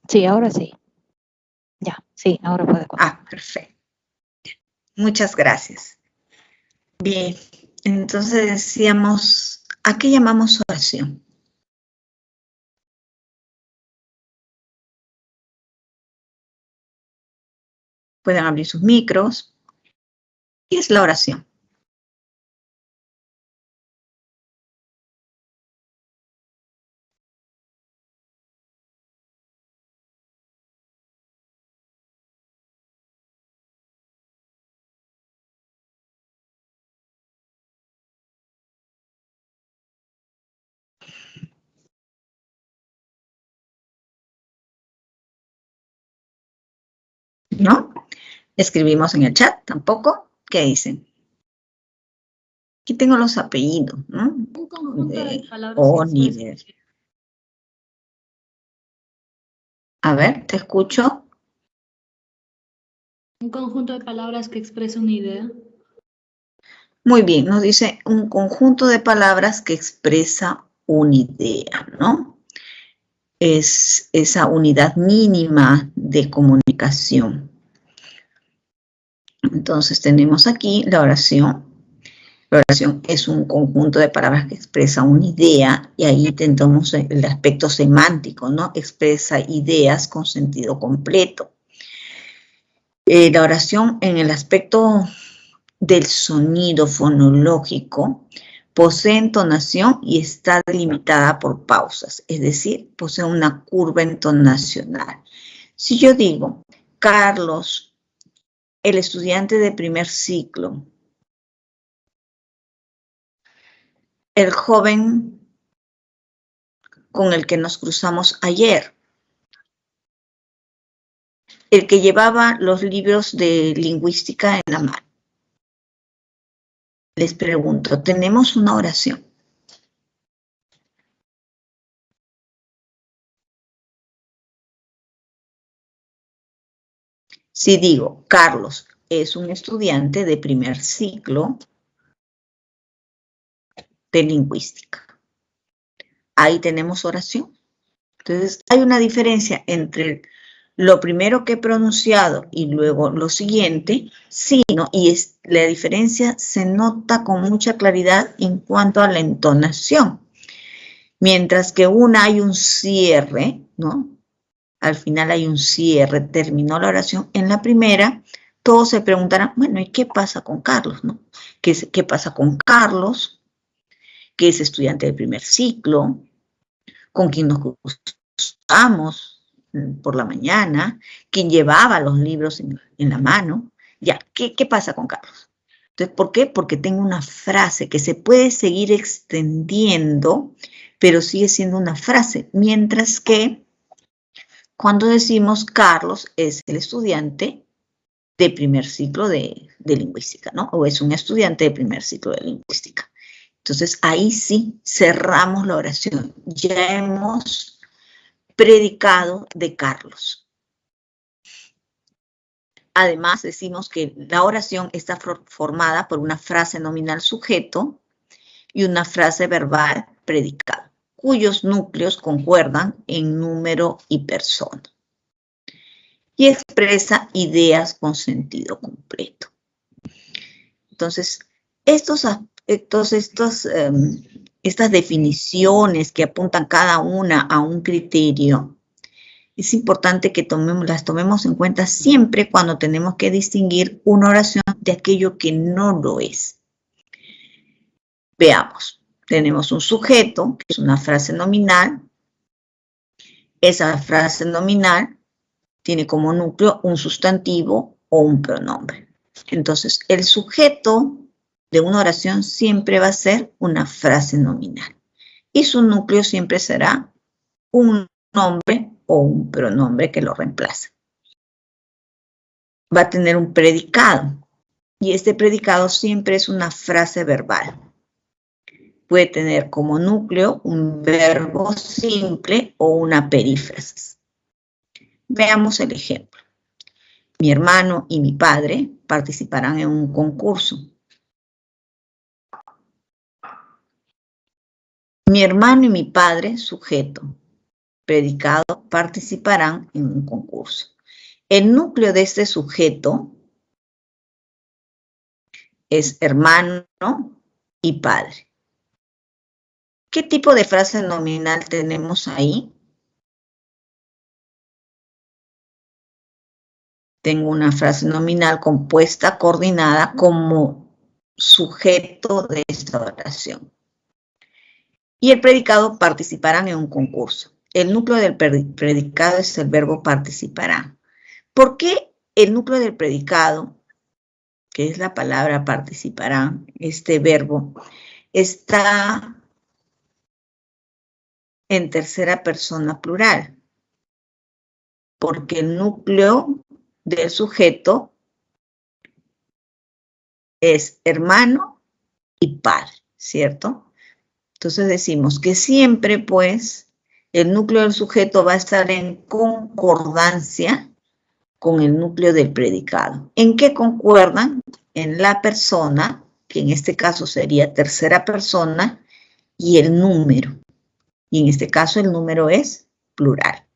Sí, ahora sí. Ya, sí, ahora puede continuar. Ah, perfecto. Muchas gracias. Bien, entonces decíamos, ¿a qué llamamos oración? Pueden abrir sus micros. ¿Qué es la oración? ¿No? Escribimos en el chat, tampoco. ¿Qué dicen? Aquí tengo los apellidos, ¿no? Un conjunto de palabras Oliver. A ver, te escucho. Un conjunto de palabras que expresa una idea. Muy bien, nos dice un conjunto de palabras que expresa una idea, ¿no? Es esa unidad mínima de comunicación. Entonces tenemos aquí la oración. La oración es un conjunto de palabras que expresa una idea y ahí tenemos el aspecto semántico, ¿no? Expresa ideas con sentido completo. La oración en el aspecto del sonido fonológico posee entonación y está delimitada por pausas, es decir, posee una curva entonacional. Si yo digo, Carlos, el estudiante de primer ciclo, el joven con el que nos cruzamos ayer, el que llevaba los libros de lingüística en la mano. Les pregunto, ¿tenemos una oración? Si digo, Carlos es un estudiante de primer ciclo de lingüística. Ahí tenemos oración. Entonces, hay una diferencia entre lo primero que he pronunciado y luego lo siguiente, sí, ¿no? Y la diferencia se nota con mucha claridad en cuanto a la entonación. Mientras que una hay un cierre, ¿no? Al final hay un cierre, terminó la oración. En la primera, todos se preguntarán, bueno, ¿y qué pasa con Carlos, no? ¿Qué pasa con Carlos, que es estudiante de primer ciclo, con quien nos cruzamos por la mañana, quien llevaba los libros en la mano? Ya, ¿qué pasa con Carlos? Entonces, ¿por qué? Porque tengo una frase que se puede seguir extendiendo, pero sigue siendo una frase, mientras que cuando decimos Carlos es el estudiante de primer ciclo de lingüística, ¿no? O es un estudiante de primer ciclo de lingüística. Entonces, ahí sí cerramos la oración. Ya hemos predicado de Carlos. Además, decimos que la oración está formada por una frase nominal sujeto y una frase verbal predicado, cuyos núcleos concuerdan en número y persona. Y expresa ideas con sentido completo. Entonces, estas definiciones que apuntan cada una a un criterio, es importante que las tomemos en cuenta siempre cuando tenemos que distinguir una oración de aquello que no lo es. Veamos, tenemos un sujeto, que es una frase nominal. Esa frase nominal tiene como núcleo un sustantivo o un pronombre. Entonces, el sujeto de una oración siempre va a ser una frase nominal. Y su núcleo siempre será un nombre o un pronombre que lo reemplaza. Va a tener un predicado. Y este predicado siempre es una frase verbal. Puede tener como núcleo un verbo simple o una perífrasis. Veamos el ejemplo. Mi hermano y mi padre participarán en un concurso. Mi hermano y mi padre, sujeto. predicado participarán en un concurso. El núcleo de este sujeto es hermano y padre. ¿Qué tipo de frase nominal tenemos ahí? Tengo una frase nominal compuesta, coordinada como sujeto de esta oración. Y el predicado participarán en un concurso. El núcleo del predicado es el verbo participarán. ¿Por qué el núcleo del predicado, que es la palabra participarán, este verbo, está en tercera persona plural? Porque el núcleo del sujeto es hermano y padre, ¿cierto? Entonces decimos que siempre, pues, el núcleo del sujeto va a estar en concordancia con el núcleo del predicado. ¿En qué concuerdan? En la persona, que en este caso sería tercera persona, y el número. Y en este caso el número es plural.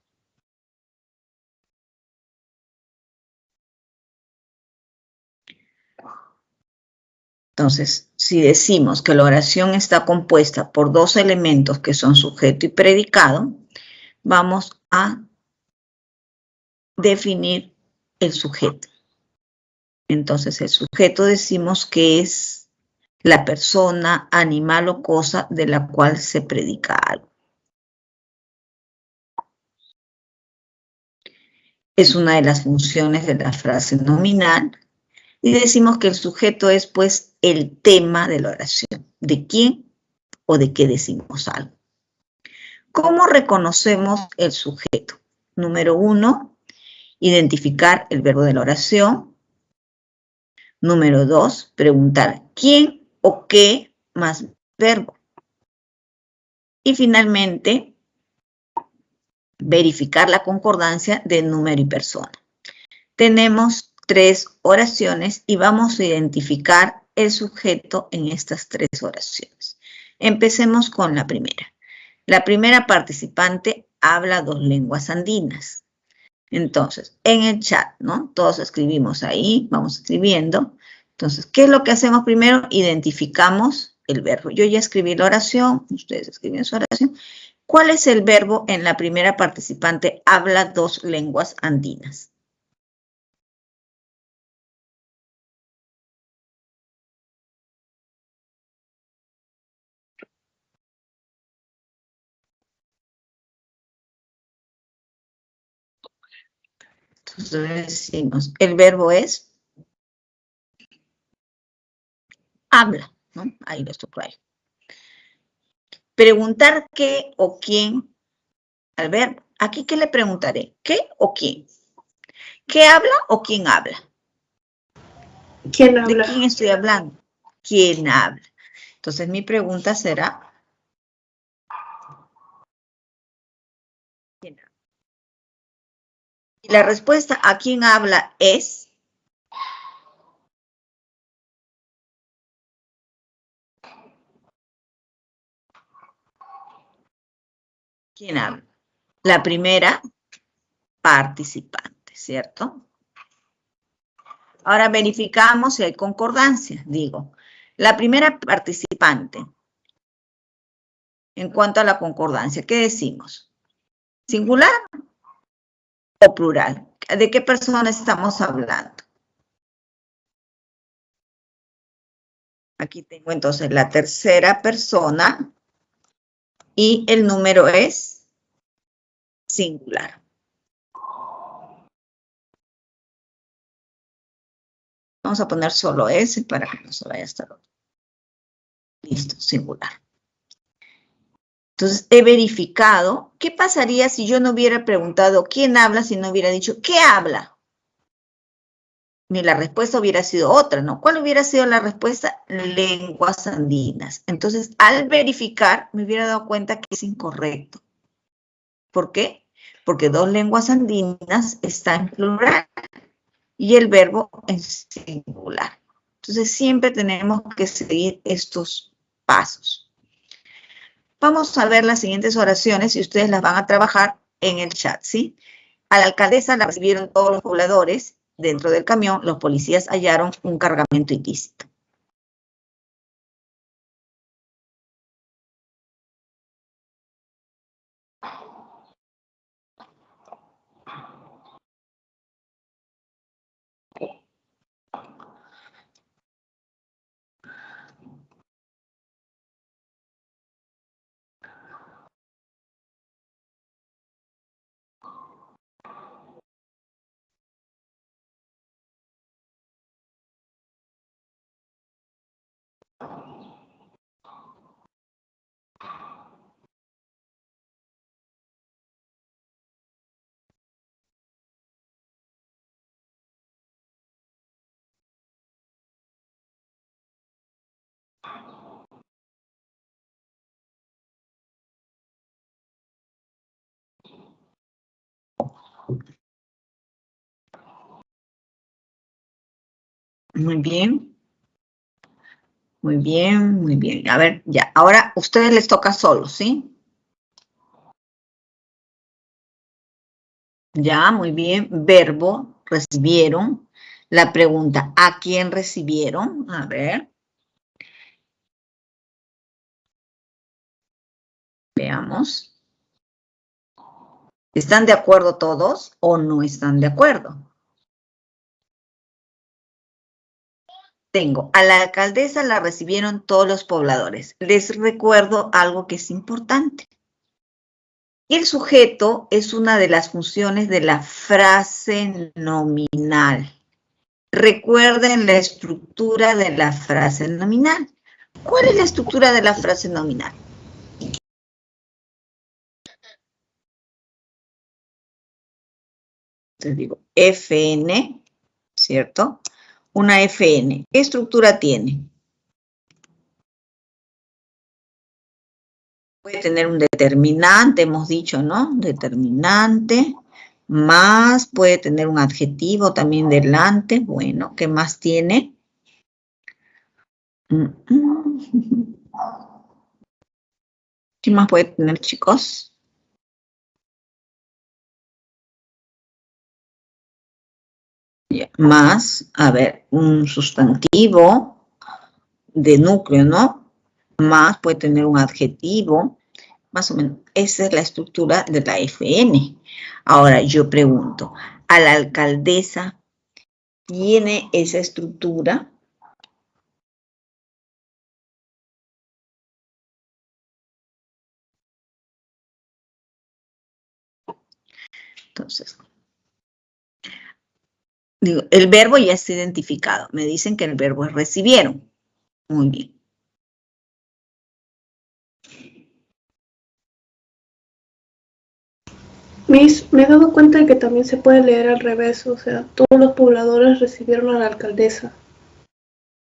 Entonces, si decimos que la oración está compuesta por dos elementos que son sujeto y predicado, vamos a definir el sujeto. Entonces, el sujeto decimos que es la persona, animal o cosa de la cual se predica algo. Es una de las funciones de la frase nominal. Y decimos que el sujeto es, pues, el tema de la oración. ¿De quién o de qué decimos algo? ¿Cómo reconocemos el sujeto? Número 1, identificar el verbo de la oración. Número 2, preguntar quién o qué más verbo. Y finalmente, verificar la concordancia de número y persona. Tenemos 3 oraciones y vamos a identificar el sujeto en estas 3 oraciones. Empecemos con la primera. La primera participante habla 2 lenguas andinas. Entonces, en el chat, ¿no? Todos escribimos ahí, vamos escribiendo. Entonces, ¿qué es lo que hacemos primero? Identificamos el verbo. Yo ya escribí la oración, ustedes escriben su oración. ¿Cuál es el verbo en la primera participante? Habla 2 lenguas andinas. Entonces decimos, el verbo es habla, ¿no? Ahí lo subrayo. Preguntar qué o quién al verbo. Aquí, ¿qué le preguntaré? ¿Qué o quién? ¿Qué habla o quién habla? ¿Quién habla? ¿De quién estoy hablando? ¿Quién habla? Entonces, mi pregunta será, ¿quién habla? Y la respuesta a quién habla es, ¿quién habla? La primera participante, ¿cierto? Ahora verificamos si hay concordancia. Digo, la primera participante, en cuanto a la concordancia, ¿qué decimos? ¿Singular o plural? ¿De qué persona estamos hablando? Aquí tengo entonces la tercera persona y el número es singular. Vamos a poner solo ese para que no se vaya hasta el otro. Listo, singular. Entonces, he verificado. ¿Qué pasaría si yo no hubiera preguntado quién habla, si no hubiera dicho qué habla? Ni la respuesta hubiera sido otra, ¿no? ¿Cuál hubiera sido la respuesta? Lenguas andinas. Entonces, al verificar, me hubiera dado cuenta que es incorrecto. ¿Por qué? Porque 2 lenguas andinas están en plural y el verbo en singular. Entonces, siempre tenemos que seguir estos pasos. Vamos a ver las siguientes oraciones y ustedes las van a trabajar en el chat, ¿sí? A la alcaldesa la recibieron todos los pobladores. Dentro del camión, los policías hallaron un cargamento ilícito. Muy bien. Muy bien, muy bien. A ver, ya. Ahora, a ustedes les toca solo, ¿sí? Ya, muy bien. Verbo, recibieron. La pregunta, ¿a quién recibieron? A ver. Veamos. ¿Están de acuerdo todos o no están de acuerdo? Tengo, a la alcaldesa la recibieron todos los pobladores. Les recuerdo algo que es importante. El sujeto es una de las funciones de la frase nominal. Recuerden la estructura de la frase nominal. ¿Cuál es la estructura de la frase nominal? Entonces digo, FN, ¿cierto? Una FN. ¿Qué estructura tiene? Puede tener un determinante, hemos dicho, ¿no? Determinante, más, puede tener un adjetivo también delante. Bueno, ¿qué más tiene? ¿Qué más puede tener, chicos? Más, a ver, un sustantivo de núcleo, ¿no? Más puede tener un adjetivo, más o menos. Esa es la estructura de la FN. Ahora yo pregunto, ¿a la alcaldesa tiene esa estructura? Entonces, digo, el verbo ya está identificado. Me dicen que el verbo es recibieron. Muy bien. Miss, me he dado cuenta de que también se puede leer al revés, o sea, todos los pobladores recibieron a la alcaldesa.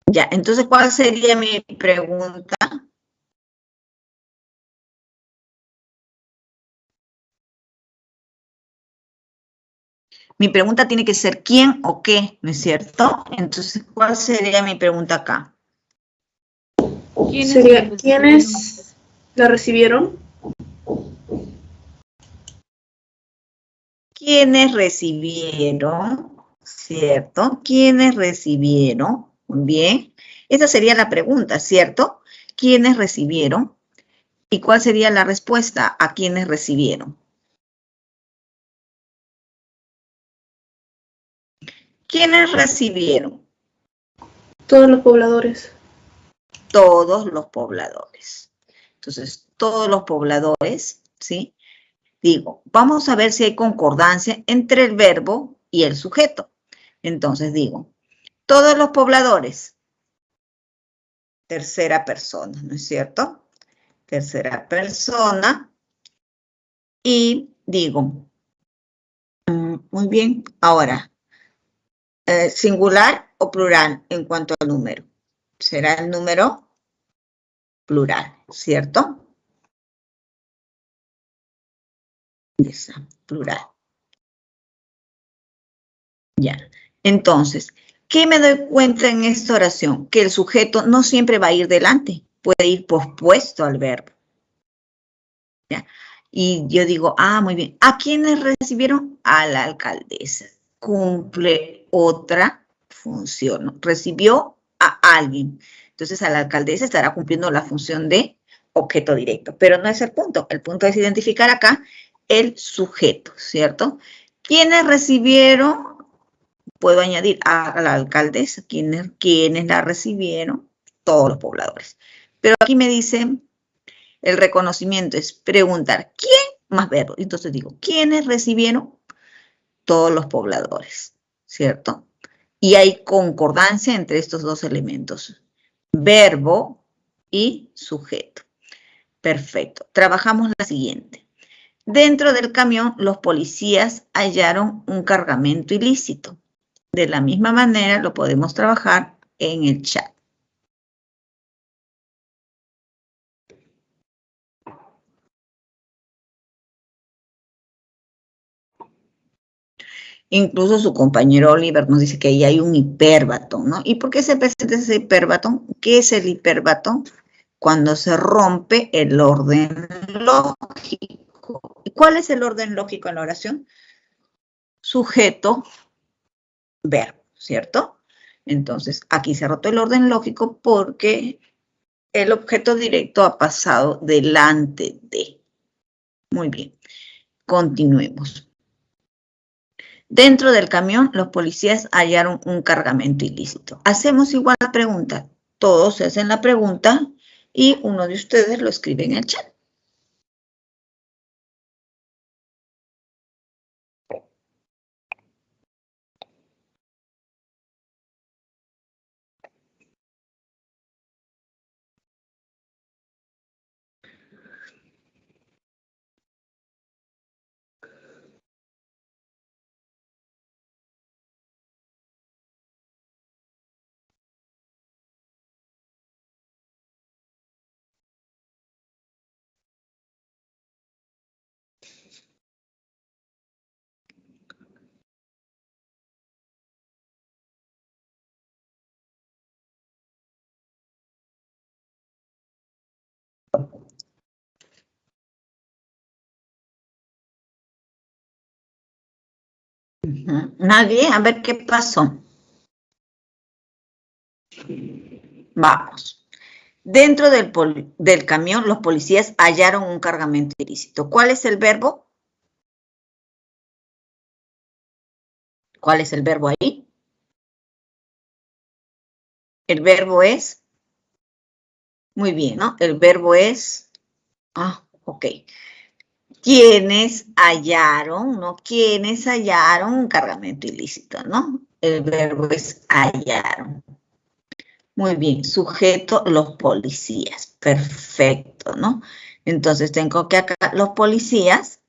Ya, entonces, ¿cuál sería mi pregunta? Mi pregunta tiene que ser quién o qué, ¿no es cierto? Entonces, ¿cuál sería mi pregunta acá? Sería, ¿quiénes la recibieron? ¿Quiénes recibieron? ¿Cierto? ¿Quiénes recibieron? Muy bien. Esa sería la pregunta, ¿cierto? ¿Quiénes recibieron? ¿Y cuál sería la respuesta a quiénes recibieron? ¿Quiénes recibieron? Todos los pobladores. Todos los pobladores. Entonces, todos los pobladores, ¿sí? Digo, vamos a ver si hay concordancia entre el verbo y el sujeto. Entonces digo, todos los pobladores, tercera persona, ¿no es cierto? Tercera persona. Y digo, muy bien, ahora, singular o plural en cuanto al número. Será el número plural, ¿cierto? Esa, plural. Ya. Entonces, ¿qué me doy cuenta en esta oración? Que el sujeto no siempre va a ir delante, puede ir pospuesto al verbo. ¿Ya? Y yo digo, muy bien. ¿A quiénes recibieron? A la alcaldesa. Cumple otra función, ¿no? Recibió a alguien. Entonces, a la alcaldesa estará cumpliendo la función de objeto directo. Pero no es el punto. El punto es identificar acá el sujeto, ¿cierto? ¿Quiénes recibieron? Puedo añadir a la alcaldesa. ¿Quiénes la recibieron? Todos los pobladores. Pero aquí me dicen, el reconocimiento es preguntar, ¿quién? Más verbo. Entonces digo, ¿quiénes recibieron? Todos los pobladores, ¿cierto? Y hay concordancia entre estos dos elementos, verbo y sujeto. Perfecto. Trabajamos la siguiente. Dentro del camión, los policías hallaron un cargamento ilícito. De la misma manera, lo podemos trabajar en el chat. Incluso su compañero Oliver nos dice que ahí hay un hiperbatón, ¿no? ¿Y por qué se presenta ese hiperbatón? ¿Qué es el hiperbatón? Cuando se rompe el orden lógico. ¿Y cuál es el orden lógico en la oración? Sujeto, verbo, ¿cierto? Entonces, aquí se ha roto el orden lógico porque el objeto directo ha pasado delante de. Muy bien. Continuemos. Dentro del camión, los policías hallaron un cargamento ilícito. Hacemos igual la pregunta. Todos se hacen la pregunta y uno de ustedes lo escribe en el chat. ¿Nadie? A ver qué pasó. Vamos. Dentro del camión, los policías hallaron un cargamento ilícito. ¿Cuál es el verbo? ¿Cuál es el verbo ahí? El verbo es... Muy bien, ¿no? El verbo es... ok. ¿Quiénes hallaron, no? ¿Quiénes hallaron un cargamento ilícito, no? El verbo es hallaron. Muy bien, sujeto, los policías. Perfecto, ¿no? Entonces tengo que acá, los policías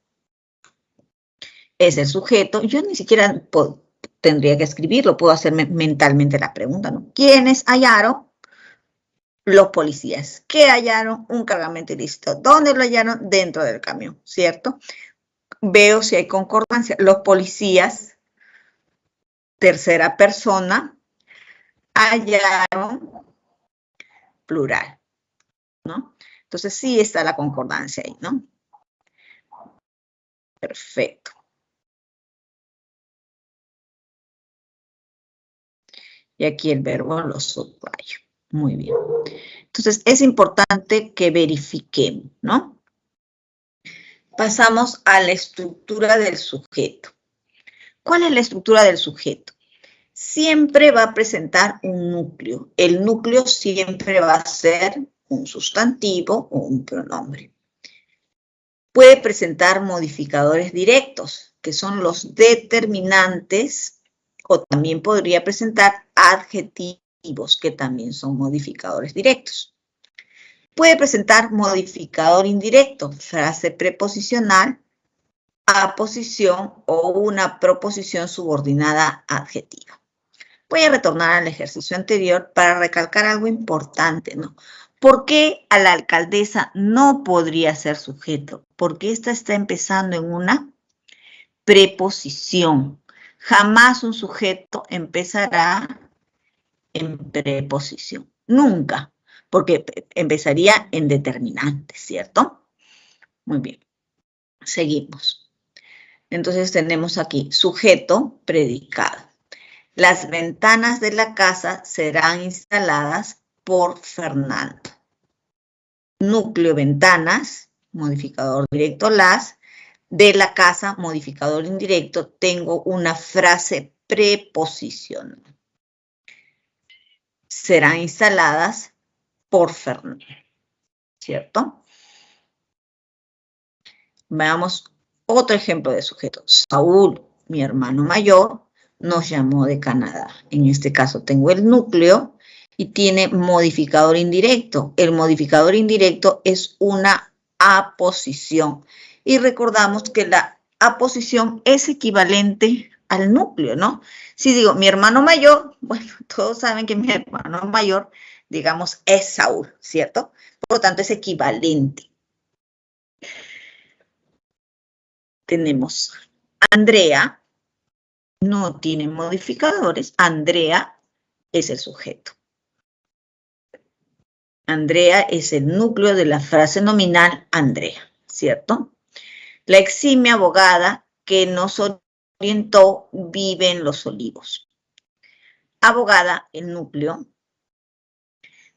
es el sujeto. Yo ni siquiera tendría que escribirlo, puedo hacerme mentalmente la pregunta, ¿no? ¿Quiénes hallaron? Los policías. ¿Qué hallaron? Un cargamento ilícito. ¿Dónde lo hallaron? Dentro del camión, ¿cierto? Veo si hay concordancia. Los policías, tercera persona, hallaron plural, ¿no? Entonces sí está la concordancia ahí, ¿no? Perfecto. Y aquí el verbo lo subrayo. Muy bien. Entonces es importante que verifiquemos, ¿no? Pasamos a la estructura del sujeto. ¿Cuál es la estructura del sujeto? Siempre va a presentar un núcleo. El núcleo siempre va a ser un sustantivo o un pronombre. Puede presentar modificadores directos, que son los determinantes, o también podría presentar adjetivos, que también son modificadores directos. Puede presentar modificador indirecto, frase preposicional, aposición o una proposición subordinada adjetiva. Voy a retornar al ejercicio anterior para recalcar algo importante, ¿no? ¿Por qué a la alcaldesa no podría ser sujeto? Porque esta está empezando en una preposición. Jamás un sujeto empezará en preposición. Nunca, porque empezaría en determinante, ¿cierto? Muy bien. Seguimos. Entonces tenemos aquí sujeto, predicado. Las ventanas de la casa serán instaladas por Fernando. Núcleo, ventanas, modificador directo las. De la casa, modificador indirecto, tengo una frase preposicional. Serán instaladas por Fernando, ¿cierto? Veamos otro ejemplo de sujeto. Saúl, mi hermano mayor, nos llamó de Canadá. En este caso tengo el núcleo y tiene modificador indirecto. El modificador indirecto es una aposición. Y recordamos que la aposición es equivalente al núcleo, ¿no? Si digo mi hermano mayor, bueno, todos saben que mi hermano mayor, digamos, es Saúl, ¿cierto? Por lo tanto, es equivalente. Tenemos Andrea, no tiene modificadores. Andrea es el sujeto. Andrea es el núcleo de la frase nominal Andrea, ¿cierto? La eximia abogada que nos orientó vive en Los Olivos. Abogada, el núcleo,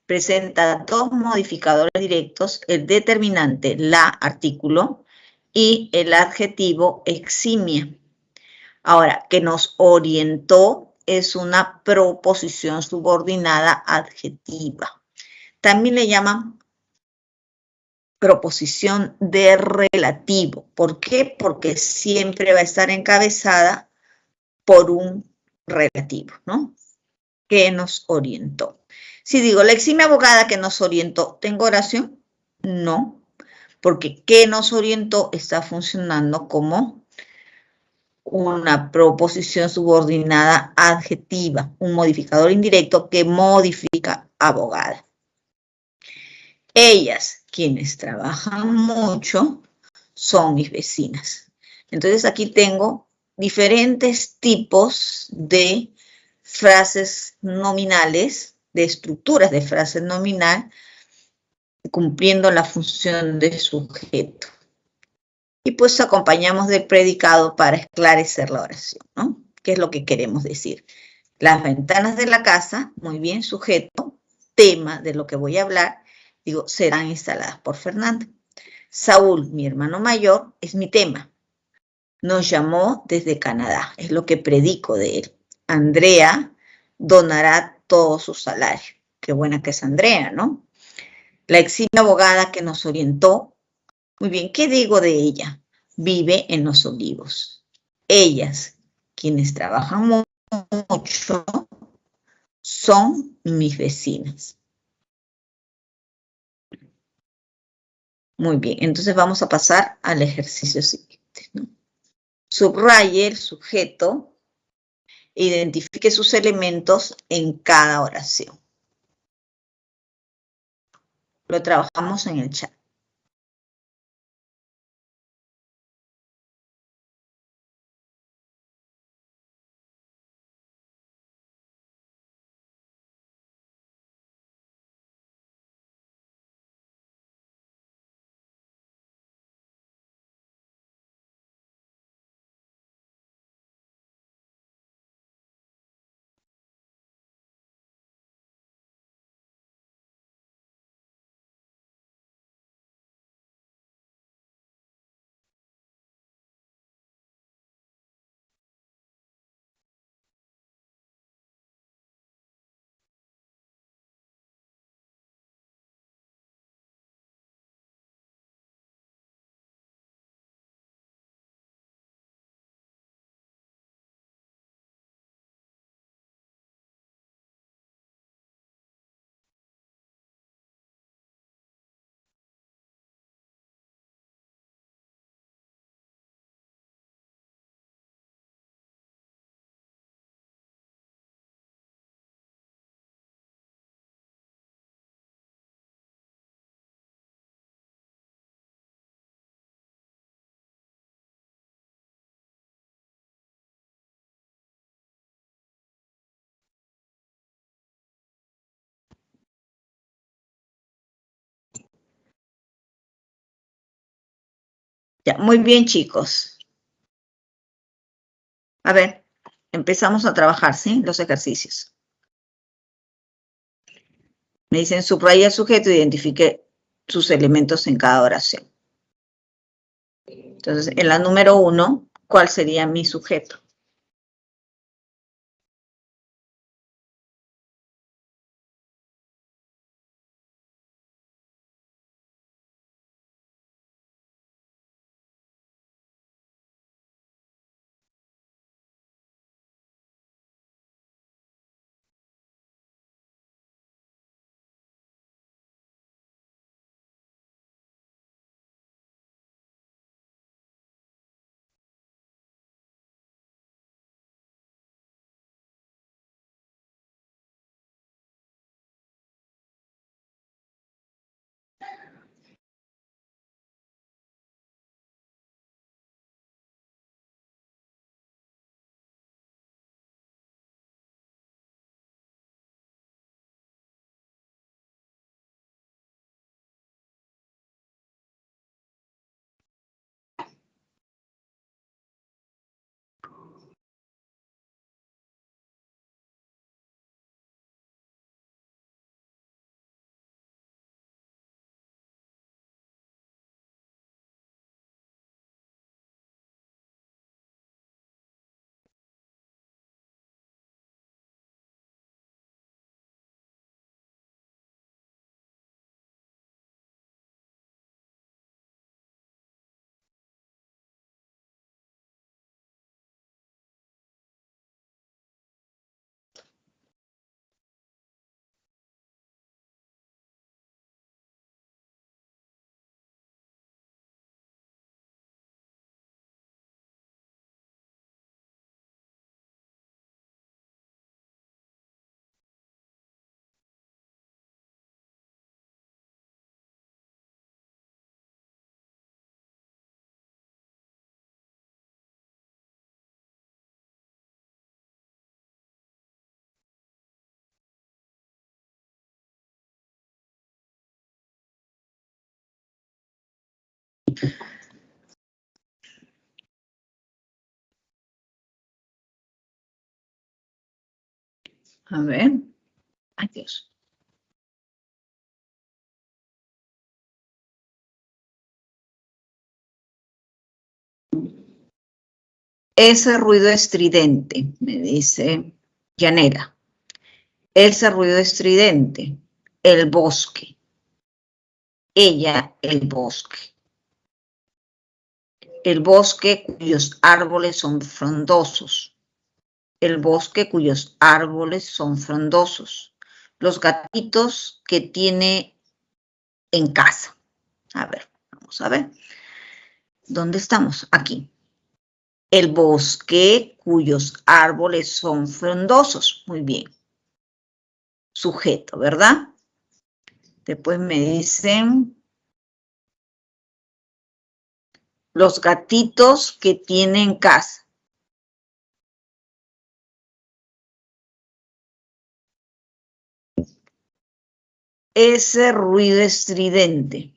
presenta dos modificadores directos, el determinante, la, artículo, y el adjetivo eximia. Ahora, que nos orientó es una proposición subordinada adjetiva. También le llaman proposición de relativo. ¿Por qué? Porque siempre va a estar encabezada por un relativo, ¿no? Que nos orientó. Si digo la eximia abogada que nos orientó, ¿tengo oración? No, porque que nos orientó está funcionando como una proposición subordinada adjetiva, un modificador indirecto que modifica abogada. Ellas, quienes trabajan mucho, son mis vecinas. Entonces aquí tengo diferentes tipos de frases nominales, de estructuras de frase nominal, cumpliendo la función de sujeto. Y pues acompañamos del predicado para esclarecer la oración, ¿no? ¿Qué es lo que queremos decir? Las ventanas de la casa, muy bien, sujeto, tema de lo que voy a hablar, digo, serán instaladas por Fernando. Saúl, mi hermano mayor, es mi tema. Nos llamó desde Canadá, es lo que predico de él. Andrea donará todo su salario. Qué buena que es Andrea, ¿no? La eximia abogada que nos orientó. Muy bien, ¿qué digo de ella? Vive en Los Olivos. Ellas, quienes trabajan mucho, son mis vecinas. Muy bien, entonces vamos a pasar al ejercicio siguiente, ¿no? Subraye el sujeto, identifique sus elementos en cada oración. Lo trabajamos en el chat. Ya, muy bien, chicos. A ver, empezamos a trabajar, ¿sí? Los ejercicios. Me dicen subraya el sujeto e identifique sus elementos en cada oración. Entonces, en la número 1, ¿cuál sería mi sujeto? A ver. Ay, Dios. Ese ruido estridente, me dice Yanela. Ese ruido estridente, el bosque. Ella, el bosque. El bosque cuyos árboles son frondosos. El bosque cuyos árboles son frondosos. Los gatitos que tiene en casa. A ver, vamos a ver. ¿Dónde estamos? Aquí. El bosque cuyos árboles son frondosos. Muy bien. Sujeto, ¿verdad? Después me dicen los gatitos que tienen casa. Ese ruido estridente.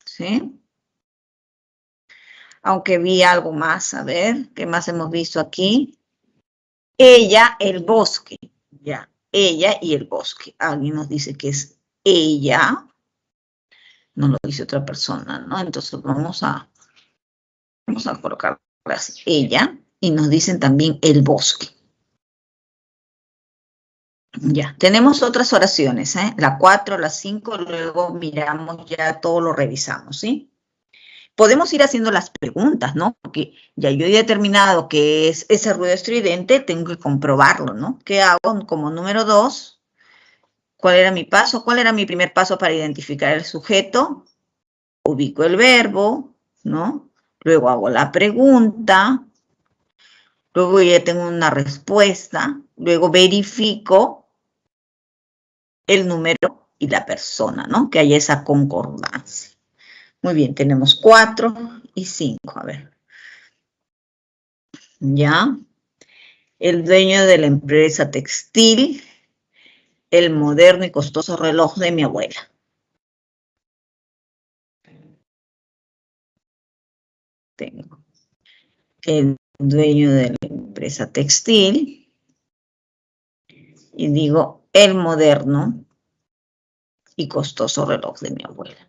¿Sí? Aunque vi algo más, a ver, ¿qué más hemos visto aquí? Ella, el bosque, ya, ella y el bosque. Alguien nos dice que es ella, no lo dice otra persona, ¿no? Entonces vamos a colocar ella y nos dicen también el bosque. Ya, tenemos otras oraciones, ¿eh? La 4, la 5, luego miramos ya todo lo revisamos, ¿sí? Podemos ir haciendo las preguntas, ¿no? Porque ya yo he determinado que es ese ruido estridente, tengo que comprobarlo, ¿no? ¿Qué hago como número 2? ¿Cuál era mi paso? ¿Cuál era mi primer paso para identificar el sujeto? Ubico el verbo, ¿no? Luego hago la pregunta, luego ya tengo una respuesta, luego verifico el número y la persona, ¿no? Que haya esa concordancia. Muy bien, tenemos 4 y 5, a ver. ¿Ya? El dueño de la empresa textil, el moderno y costoso reloj de mi abuela. Tengo el dueño de la empresa textil y digo el moderno y costoso reloj de mi abuela.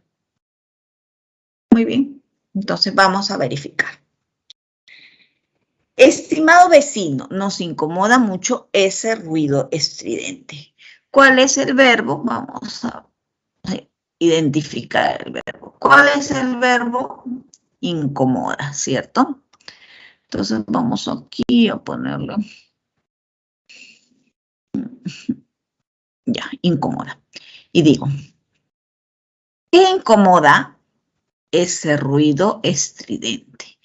Muy bien, entonces vamos a verificar. Estimado vecino, nos incomoda mucho ese ruido estridente. ¿Cuál es el verbo? Vamos a identificar el verbo. ¿Cuál es el verbo? Incomoda, ¿cierto? Entonces vamos aquí a ponerle. Ya, incomoda. Y digo, ¿qué incomoda ese ruido estridente?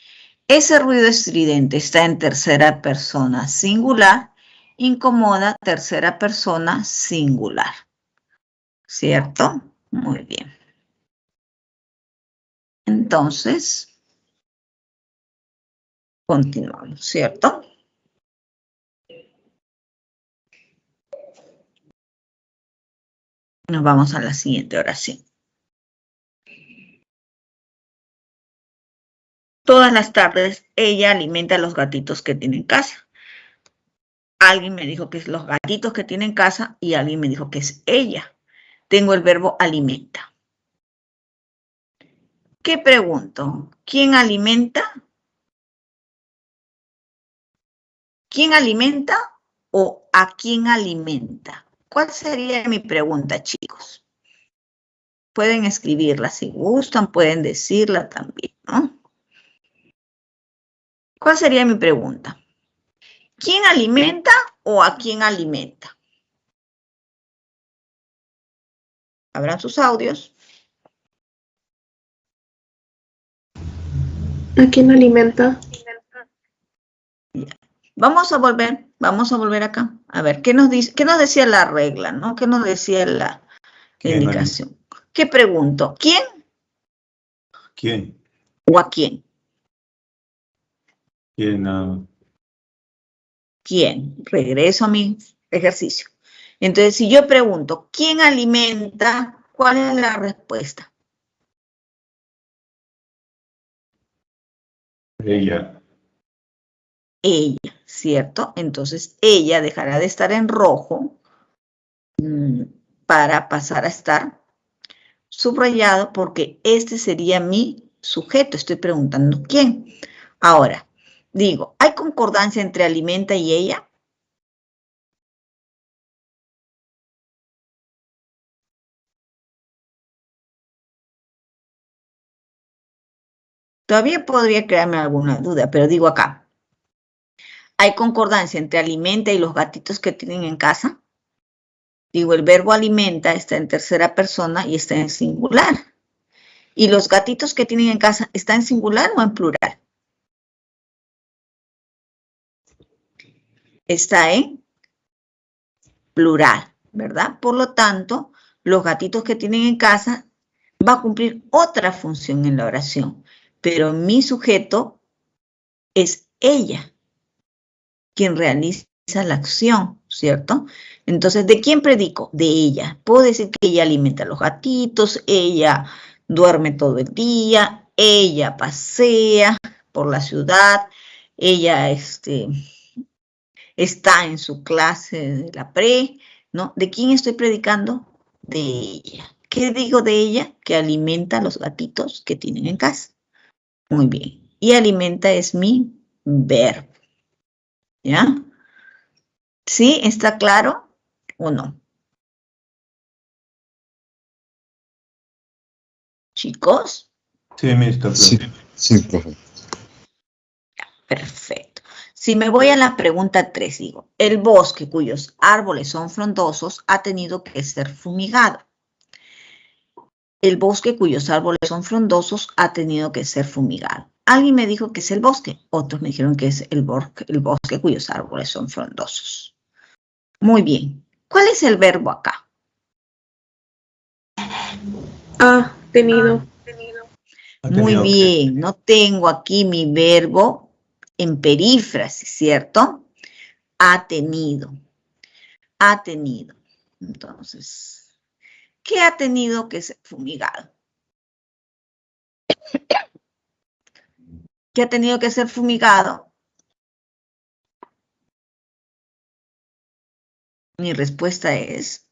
Ese ruido estridente está en tercera persona singular, incomoda tercera persona singular. ¿Cierto? Muy bien. Entonces, continuamos, ¿cierto? Nos vamos a la siguiente oración. Todas las tardes ella alimenta a los gatitos que tiene en casa. Alguien me dijo que es los gatitos que tiene en casa y alguien me dijo que es ella. Tengo el verbo alimenta. ¿Qué pregunto? ¿Quién alimenta? ¿Quién alimenta o a quién alimenta? ¿Cuál sería mi pregunta, chicos? Pueden escribirla si gustan, pueden decirla también, ¿no? ¿Cuál sería mi pregunta? ¿Quién alimenta o a quién alimenta? Abran sus audios. ¿A quién alimenta? Vamos a volver acá. A ver, ¿qué nos dice, qué nos decía la regla, ¿no? ¿Qué nos decía la indicación? ¿Qué pregunto? ¿Quién? ¿Quién? ¿O a quién? ¿Quién? ¿Quién? Regreso a mi ejercicio. Entonces, si yo pregunto, ¿quién alimenta? ¿Cuál es la respuesta? Ella. Ella, ¿cierto? Entonces, ella dejará de estar en rojo para pasar a estar subrayado porque este sería mi sujeto. Estoy preguntando quién. Ahora, digo, ¿hay concordancia entre alimenta y ella? Todavía podría crearme alguna duda, pero digo acá. ¿Hay concordancia entre alimenta y los gatitos que tienen en casa? Digo, el verbo alimenta está en tercera persona y está en singular. ¿Y los gatitos que tienen en casa están en singular o en plural? Está en plural, ¿verdad? Por lo tanto, los gatitos que tienen en casa va a cumplir otra función en la oración, pero mi sujeto es ella, quien realiza la acción, ¿cierto? Entonces, ¿de quién predico? De ella. Puedo decir que ella alimenta a los gatitos, ella duerme todo el día, ella pasea por la ciudad, ella está en su clase de la pre, ¿no? ¿De quién estoy predicando? De ella. ¿Qué digo de ella? Que alimenta a los gatitos que tienen en casa. Muy bien. Y alimenta es mi verbo. ¿Ya? ¿Sí? ¿Está claro o no? ¿Chicos? Sí, ministro. Sí, profe. Perfecto. Si me voy a la pregunta 3, digo, el bosque cuyos árboles son frondosos ha tenido que ser fumigado. El bosque cuyos árboles son frondosos ha tenido que ser fumigado. Alguien me dijo que es el bosque, otros me dijeron que es el bosque cuyos árboles son frondosos. Muy bien. ¿Cuál es el verbo acá? Ah, tenido. Muy bien, no tengo aquí mi verbo en perífrasis, ¿cierto? Ha tenido. Ha tenido. Entonces, ¿qué ha tenido que ser fumigado? ¿Qué ha tenido que ser fumigado? Mi respuesta es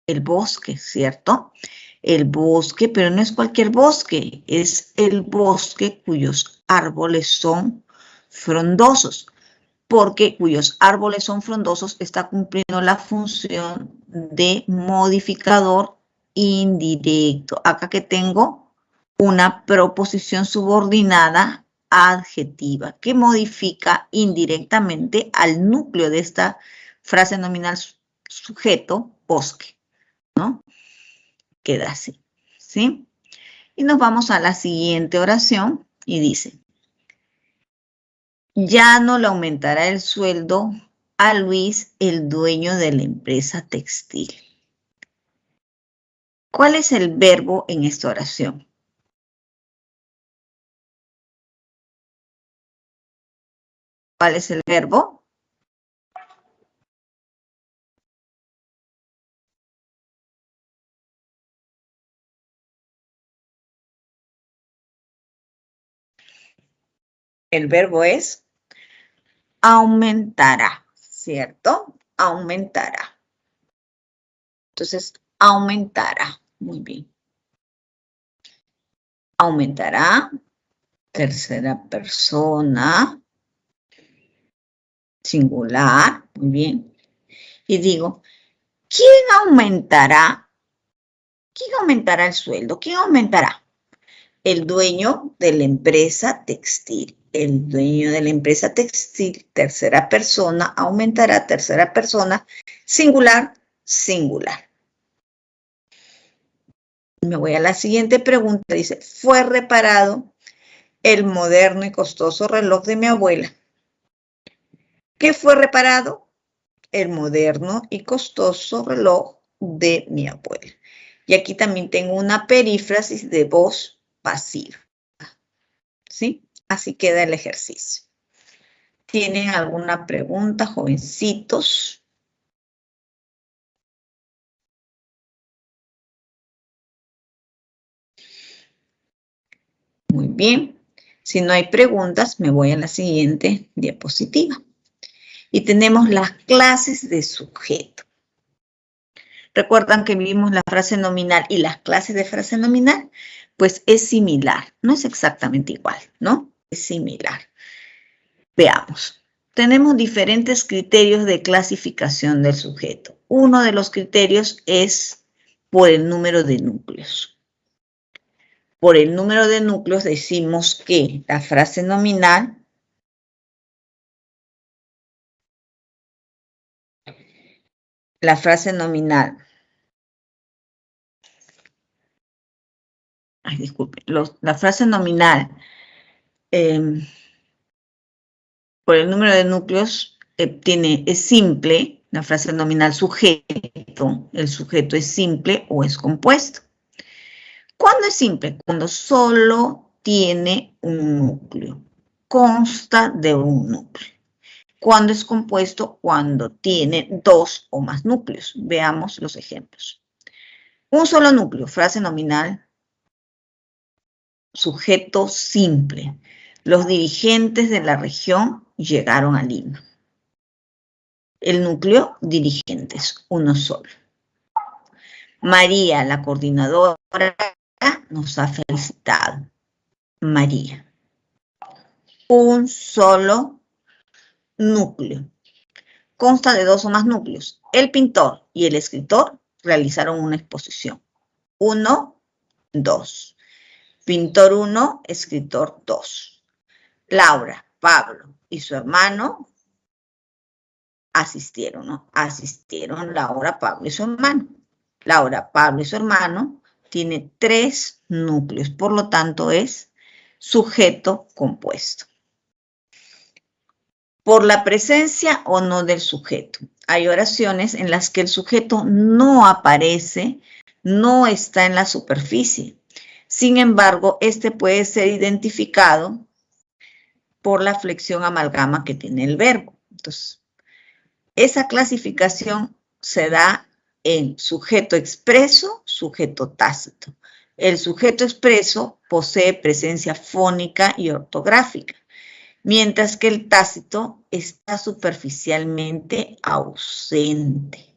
el bosque, ¿cierto? El bosque, pero no es cualquier bosque, es el bosque cuyos árboles son frondosos, porque cuyos árboles son frondosos está cumpliendo la función de modificador indirecto. Acá que tengo una proposición subordinada adjetiva que modifica indirectamente al núcleo de esta frase nominal sujeto, bosque, ¿no? Queda así, ¿sí? Y nos vamos a la siguiente oración y dice, ya no le aumentará el sueldo a Luis, el dueño de la empresa textil. ¿Cuál es el verbo en esta oración? ¿Cuál es el verbo? El verbo es aumentará, ¿cierto? Aumentará. Entonces, aumentará. Muy bien. Aumentará, tercera persona, singular, muy bien. Y digo, ¿quién aumentará? ¿Quién aumentará el sueldo? ¿Quién aumentará? El dueño de la empresa textil. El dueño de la empresa textil, tercera persona, aumentará, tercera persona, singular, singular. Me voy a la siguiente pregunta. Dice, ¿fue reparado el moderno y costoso reloj de mi abuela? ¿Qué fue reparado? El moderno y costoso reloj de mi abuela. Y aquí también tengo una perífrasis de voz pasiva. ¿Sí? Así queda el ejercicio. ¿Tienen alguna pregunta, jovencitos? Muy bien. Si no hay preguntas, me voy a la siguiente diapositiva. Y tenemos las clases de sujeto. ¿Recuerdan que vimos la frase nominal y las clases de frase nominal? Pues es similar, no es exactamente igual, ¿no? Es similar. Veamos. Tenemos diferentes criterios de clasificación del sujeto. Uno de los criterios es por el número de núcleos. Por el número de núcleos decimos que la frase nominal la frase nominal por el número de núcleos es simple, la frase nominal sujeto, el sujeto es simple o es compuesto. ¿Cuándo es simple? Cuando solo tiene un núcleo, consta de un núcleo. ¿Cuándo es compuesto? Cuando tiene dos o más núcleos. Veamos los ejemplos. Un solo núcleo, frase nominal, sujeto simple. Los dirigentes de la región llegaron a Lima. El núcleo, dirigentes, uno solo. María, la coordinadora, nos ha felicitado. María. Un solo núcleo. Consta de dos o más núcleos. El pintor y el escritor realizaron una exposición. 1, 2. Pintor 1, escritor 2. Laura, Pablo y su hermano asistieron, ¿no? Asistieron Laura, Pablo y su hermano. Laura, Pablo y su hermano tiene 3 núcleos, por lo tanto es sujeto compuesto. Por la presencia o no del sujeto. Hay oraciones en las que el sujeto no aparece, no está en la superficie. Sin embargo, este puede ser identificado por la flexión amalgama que tiene el verbo. Entonces, esa clasificación se da en sujeto expreso, sujeto tácito. El sujeto expreso posee presencia fónica y ortográfica, mientras que el tácito está superficialmente ausente.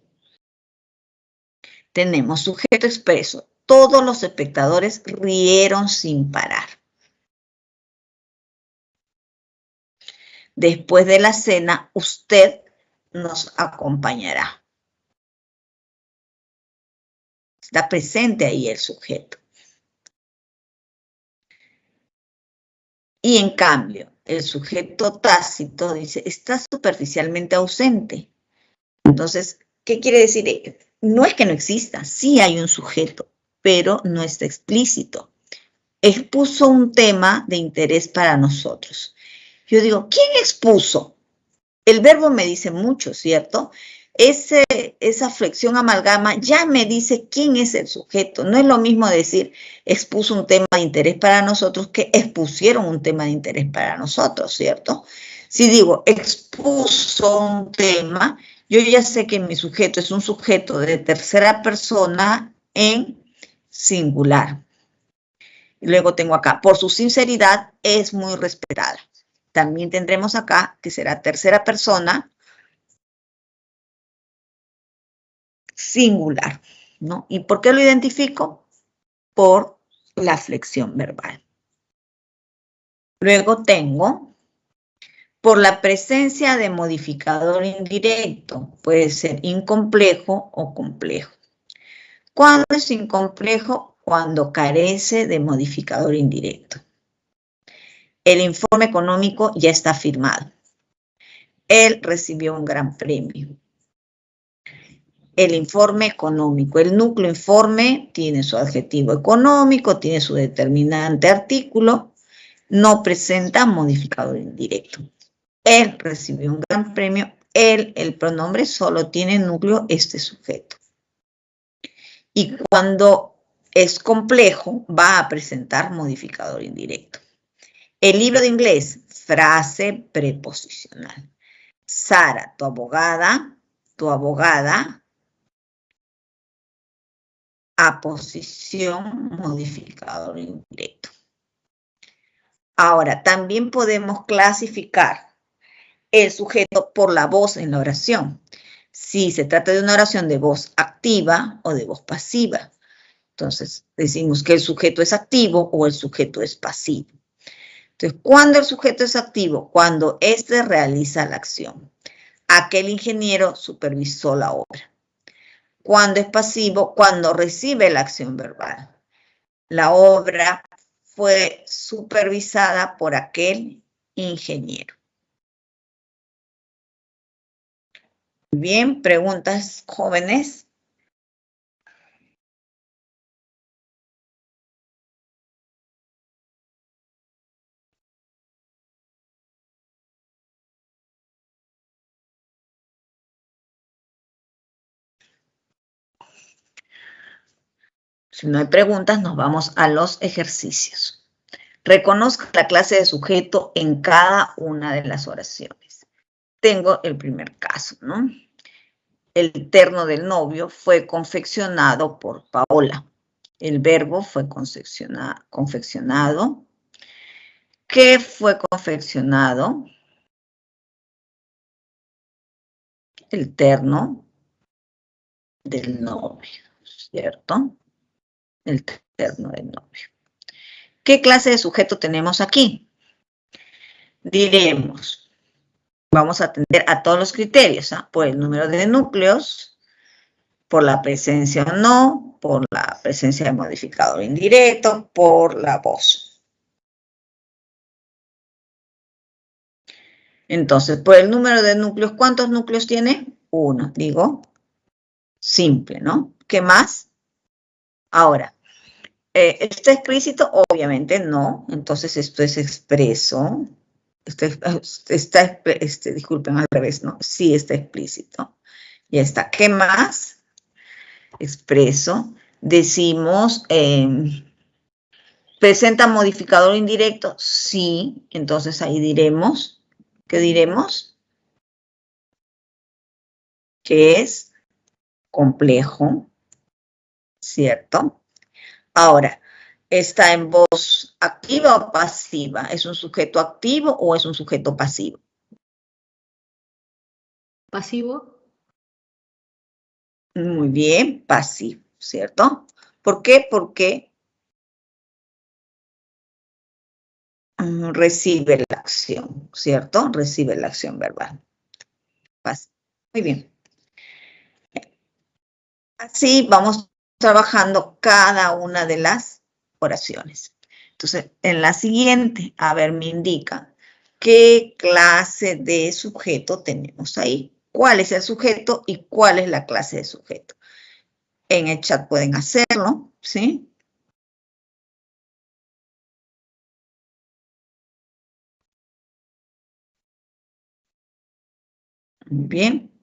Tenemos sujeto expreso. Todos los espectadores rieron sin parar. Después de la cena, usted nos acompañará. Está presente ahí el sujeto. Y en cambio, el sujeto tácito dice, está superficialmente ausente. Entonces, ¿qué quiere decir? No es que no exista, sí hay un sujeto, pero no está explícito. Expuso un tema de interés para nosotros. Yo digo, ¿quién expuso? El verbo me dice mucho, ¿cierto? Esa flexión amalgama ya me dice quién es el sujeto. No es lo mismo decir expuso un tema de interés para nosotros que expusieron un tema de interés para nosotros, ¿cierto? Si digo expuso un tema, yo ya sé que mi sujeto es un sujeto de tercera persona en singular. Luego tengo acá, por su sinceridad es muy respetada. También tendremos acá que será tercera persona singular, ¿no? ¿Y por qué lo identifico? Por la flexión verbal. Luego tengo, por la presencia de modificador indirecto, puede ser incomplejo o complejo. ¿Cuándo es incomplejo? Cuando carece de modificador indirecto. El informe económico ya está firmado. Él recibió un gran premio. El informe económico, el núcleo informe tiene su adjetivo económico, tiene su determinante artículo, no presenta modificador indirecto. Él recibió un gran premio, él, el pronombre solo tiene núcleo este sujeto. Y cuando es complejo, va a presentar modificador indirecto. El libro de inglés, frase preposicional. Sara, tu abogada, aposición, modificador indirecto. Ahora, también podemos clasificar el sujeto por la voz en la oración. Si se trata de una oración de voz activa o de voz pasiva. Entonces, decimos que el sujeto es activo o el sujeto es pasivo. Entonces, ¿cuándo el sujeto es activo? Cuando éste realiza la acción. Aquel ingeniero supervisó la obra. Cuando es pasivo, cuando recibe la acción verbal. La obra fue supervisada por aquel ingeniero. Bien, preguntas, jóvenes. Si no hay preguntas, nos vamos a los ejercicios. Reconozca la clase de sujeto en cada una de las oraciones. Tengo el primer caso, ¿no? El terno del novio fue confeccionado por Paola. El verbo fue confeccionado. ¿Qué fue confeccionado? El terno del novio, ¿cierto? El terno del novio. ¿Qué clase de sujeto tenemos aquí? Diremos, vamos a atender a todos los criterios, ¿ah? Por el número de núcleos, por la presencia o no, por la presencia de modificador indirecto, por la voz. Entonces, por el número de núcleos, ¿cuántos núcleos tiene? 1, digo, simple, ¿no? ¿Qué más? Ahora, ¿está explícito? Obviamente no, entonces esto es expreso. Disculpen, al revés, ¿no? Sí está explícito. Ya está. ¿Qué más? Expreso. Decimos, ¿presenta modificador indirecto? Sí. Entonces ahí diremos, ¿qué diremos? Que es complejo, ¿cierto? Ahora, ¿está en voz activa o pasiva? ¿Es un sujeto activo o es un sujeto pasivo? Pasivo. Muy bien, pasivo, ¿cierto? ¿Por qué? Porque recibe la acción, ¿cierto? Recibe la acción verbal. Muy bien. Así vamos trabajando cada una de las oraciones. Entonces, en la siguiente, a ver, me indica qué clase de sujeto tenemos ahí. ¿Cuál es el sujeto y cuál es la clase de sujeto? En el chat pueden hacerlo, ¿sí? Muy bien.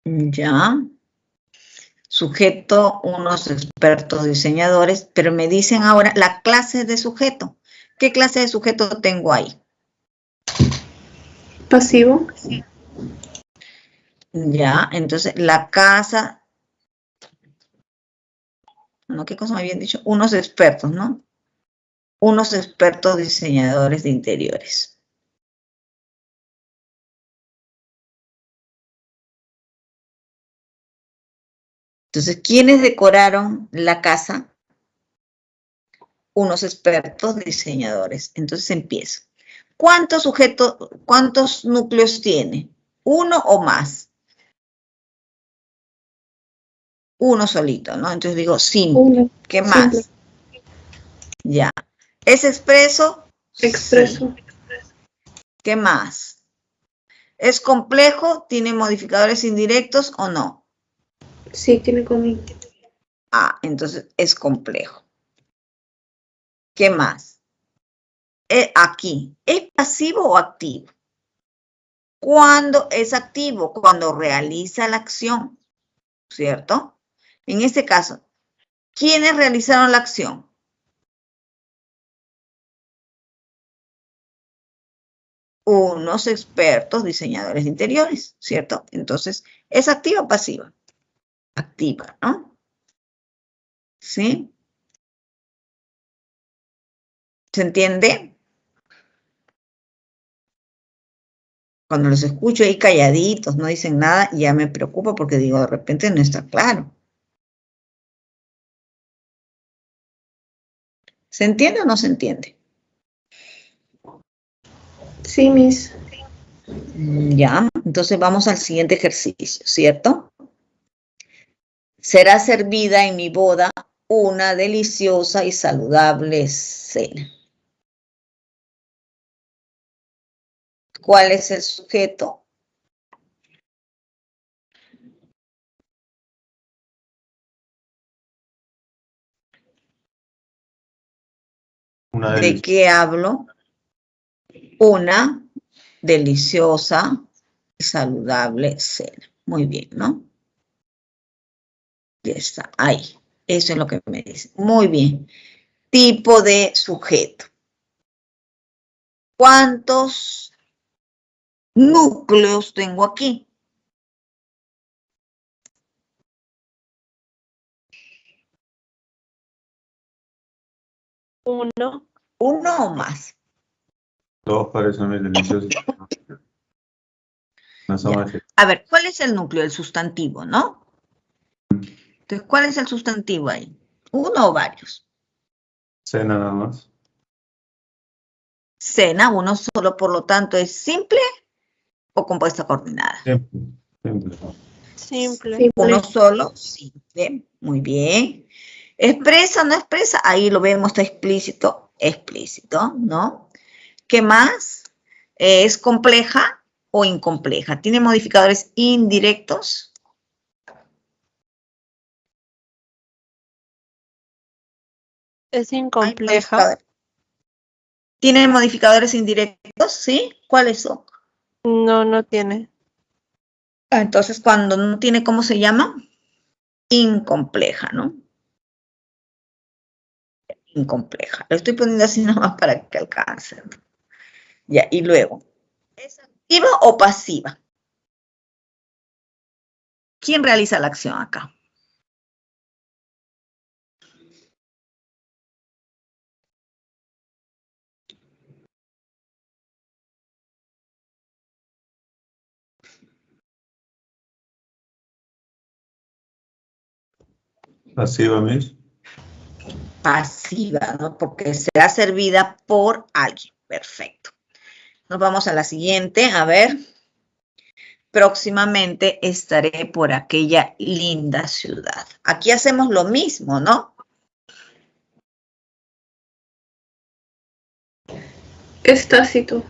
Ya. Sujeto, unos expertos diseñadores, pero me dicen ahora la clase de sujeto. ¿Qué clase de sujeto tengo ahí? Pasivo. Ya, entonces la casa, ¿no? ¿Qué cosa me habían dicho? Unos expertos, ¿no? Unos expertos diseñadores de interiores. Entonces, ¿quiénes decoraron la casa? Unos expertos diseñadores. Entonces empiezo. ¿Cuántos sujetos, cuántos núcleos tiene? ¿Uno o más? Uno solito, ¿no? Entonces digo simple. Uno. ¿Qué más? Simple. Ya. ¿Es expreso? Expreso. Sí. ¿Qué más? ¿Es complejo? ¿Tiene modificadores indirectos o no? Sí, tiene conmigo. Ah, entonces es complejo. ¿Qué más? Aquí, ¿es pasivo o activo? ¿Cuándo es activo? Cuando realiza la acción, ¿cierto? En este caso, ¿quiénes realizaron la acción? Unos expertos diseñadores de interiores, ¿cierto? Entonces, ¿es activa o pasiva? Activa, ¿no? ¿Sí? ¿Se entiende? Cuando los escucho ahí calladitos, no dicen nada, ya me preocupa porque digo, de repente no está claro. ¿Se entiende o no se entiende? Sí, Miss. Ya, entonces vamos al siguiente ejercicio, ¿cierto? Será servida en mi boda una deliciosa y saludable cena. ¿Cuál es el sujeto? ¿De qué hablo? Una deliciosa y saludable cena. Muy bien, ¿no? Ya está, ahí. Eso es lo que me dice. Muy bien. Tipo de sujeto. ¿Cuántos núcleos tengo aquí? Uno. ¿Uno o más? Todos parecen muy deliciosos. No son así. A ver, ¿cuál es el núcleo? El sustantivo, ¿no? Entonces, ¿cuál es el sustantivo ahí? ¿Uno o varios? Cena nada más. Cena, uno solo, por lo tanto, ¿es simple o compuesta coordinada? Simple. Simple. Simple. Simple. Uno solo, simple, muy bien. ¿Expresa o no expresa? Ahí lo vemos, está explícito. explícito, ¿no? ¿Qué más? ¿Es compleja o incompleja? ¿Tiene modificadores indirectos? Es ¿Hay incompleja. modificadores? ¿Tiene modificadores indirectos? ¿Sí? ¿Cuáles son? No, no tiene. Entonces, cuando no tiene, ¿cómo se llama? Incompleja, ¿no? Incompleja. Lo estoy poniendo así nomás para que alcance. Ya, y luego, ¿es activa o pasiva? ¿Quién realiza la acción acá? Pasiva, Miss. Pasiva, ¿no? Porque será servida por alguien. Perfecto. Nos vamos a la siguiente. A ver. Próximamente estaré por aquella linda ciudad. Aquí hacemos lo mismo, ¿no? Es tácito.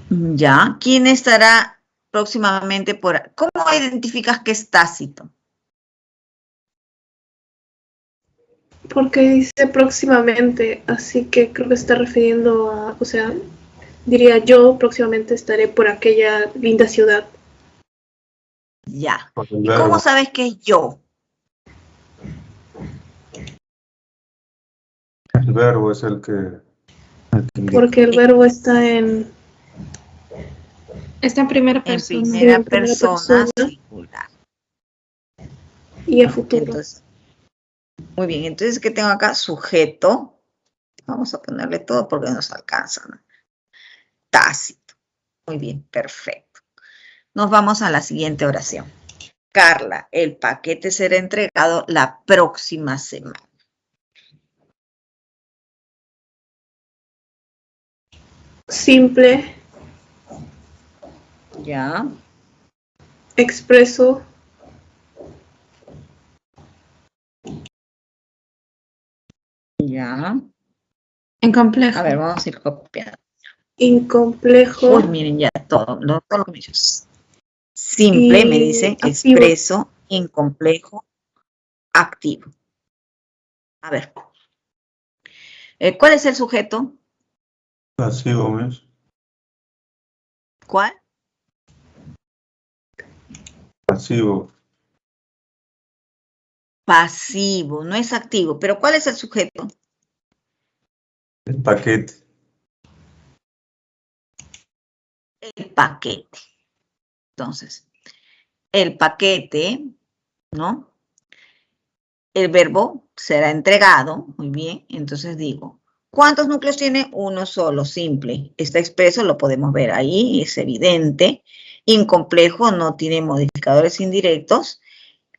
Ya. ¿Quién estará próximamente por? ¿Cómo identificas que es tácito? Porque dice próximamente, así que creo que se está refiriendo a, o sea, diría yo próximamente estaré por aquella linda ciudad. Ya. Por el ¿Y cómo verbo. sabes que es yo? El verbo es el que indica. Porque el verbo está Está en primera En persona. primera en primera persona persona. singular. Y a futuro. Entonces, muy bien. Entonces, ¿qué tengo acá? Sujeto. Vamos a ponerle todo porque nos alcanza, ¿no? Tácito. Muy bien, perfecto. Nos vamos a la siguiente oración. Carla, el paquete será entregado la próxima semana. Simple, Ya, expreso, ya. Incomplejo. A ver, vamos a ir copiando. incomplejo Uy, miren ya todo lo que me dices. Simple, me y dice, activo. expreso, incomplejo, activo. A ver. ¿Cuál es el sujeto? Pasivo, Miss. ¿Cuál? Pasivo. Pasivo, no es activo. ¿Pero cuál es el sujeto? El paquete. El paquete. Entonces, el paquete, ¿no? El verbo será entregado, muy bien, entonces digo, ¿cuántos núcleos tiene? Uno solo, simple. Está expreso, lo podemos ver ahí, es evidente. Incomplejo, no tiene modificadores indirectos.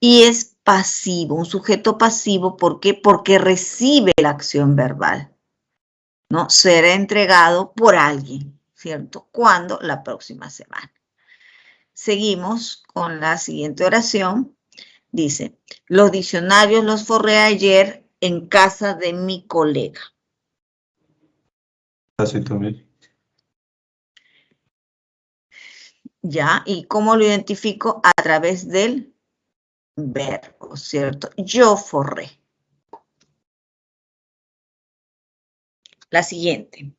Y es pasivo, un sujeto pasivo, ¿por qué? Porque recibe la acción verbal, ¿no? Será entregado por alguien, ¿cierto? ¿Cuándo? La próxima semana. Seguimos con la siguiente oración. Dice, los diccionarios los forré ayer en casa de mi colega. Tácito, Miss. ¿Ya? ¿Y cómo lo identifico? A través del verbo, ¿cierto? Yo forré. La siguiente.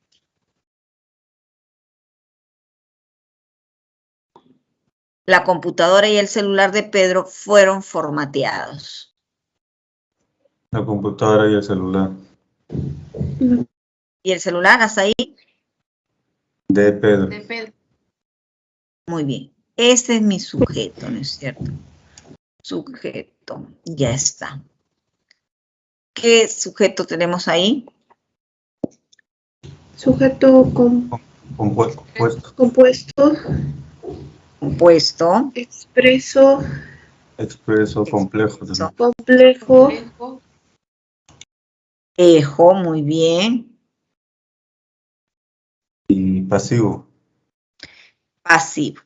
La computadora y el celular de Pedro fueron formateados. La computadora y el celular. ¿Y el celular hasta ahí? De Pedro. Muy bien. Este es mi sujeto, ¿no es cierto? Sujeto. Ya está. ¿Qué sujeto tenemos ahí? Sujeto Compuesto. compuesto, Compuesto. expreso, Expreso, complejo. También. complejo, Ejo, muy bien. Y pasivo. Pasivo.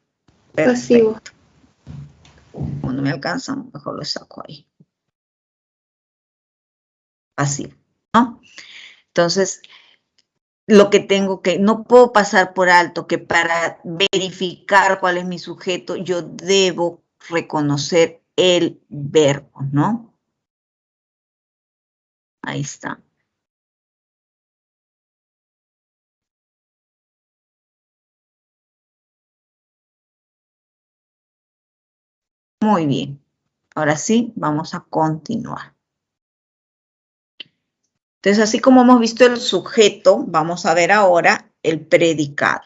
pasivo. Perfecto. Como no me alcanza, mejor lo saco ahí. Pasivo. ¿no? Entonces, lo que tengo que, no puedo pasar por alto que para verificar cuál es mi sujeto, yo debo reconocer el verbo, ¿no? Ahí está. Muy bien. Ahora sí, vamos a continuar. Entonces, así como hemos visto el sujeto, vamos a ver ahora el predicado.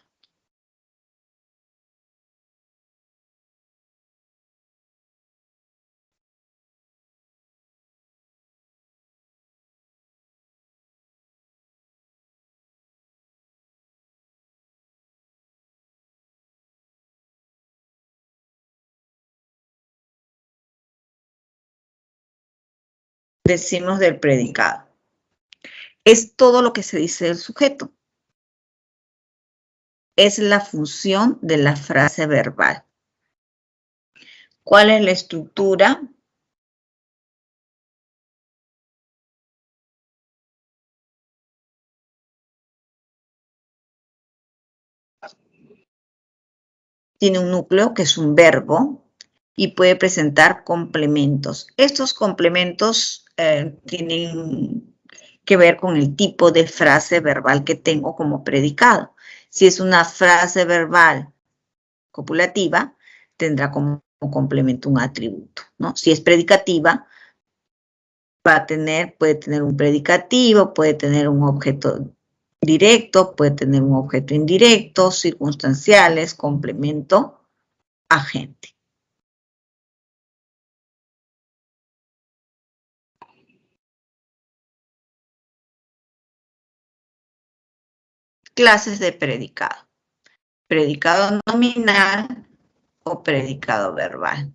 Decimos del predicado. Es todo lo que se dice del sujeto. Es la función de la frase verbal. ¿Cuál es la estructura? Tiene un núcleo que es un verbo y puede presentar complementos. Estos complementos tienen que ver con el tipo de frase verbal que tengo como predicado. Si es una frase verbal copulativa, tendrá como complemento un atributo, ¿no? Si es predicativa, puede tener un predicativo, puede tener un objeto directo, puede tener un objeto indirecto, circunstanciales, complemento, agente. Clases de predicado. Predicado nominal o predicado verbal.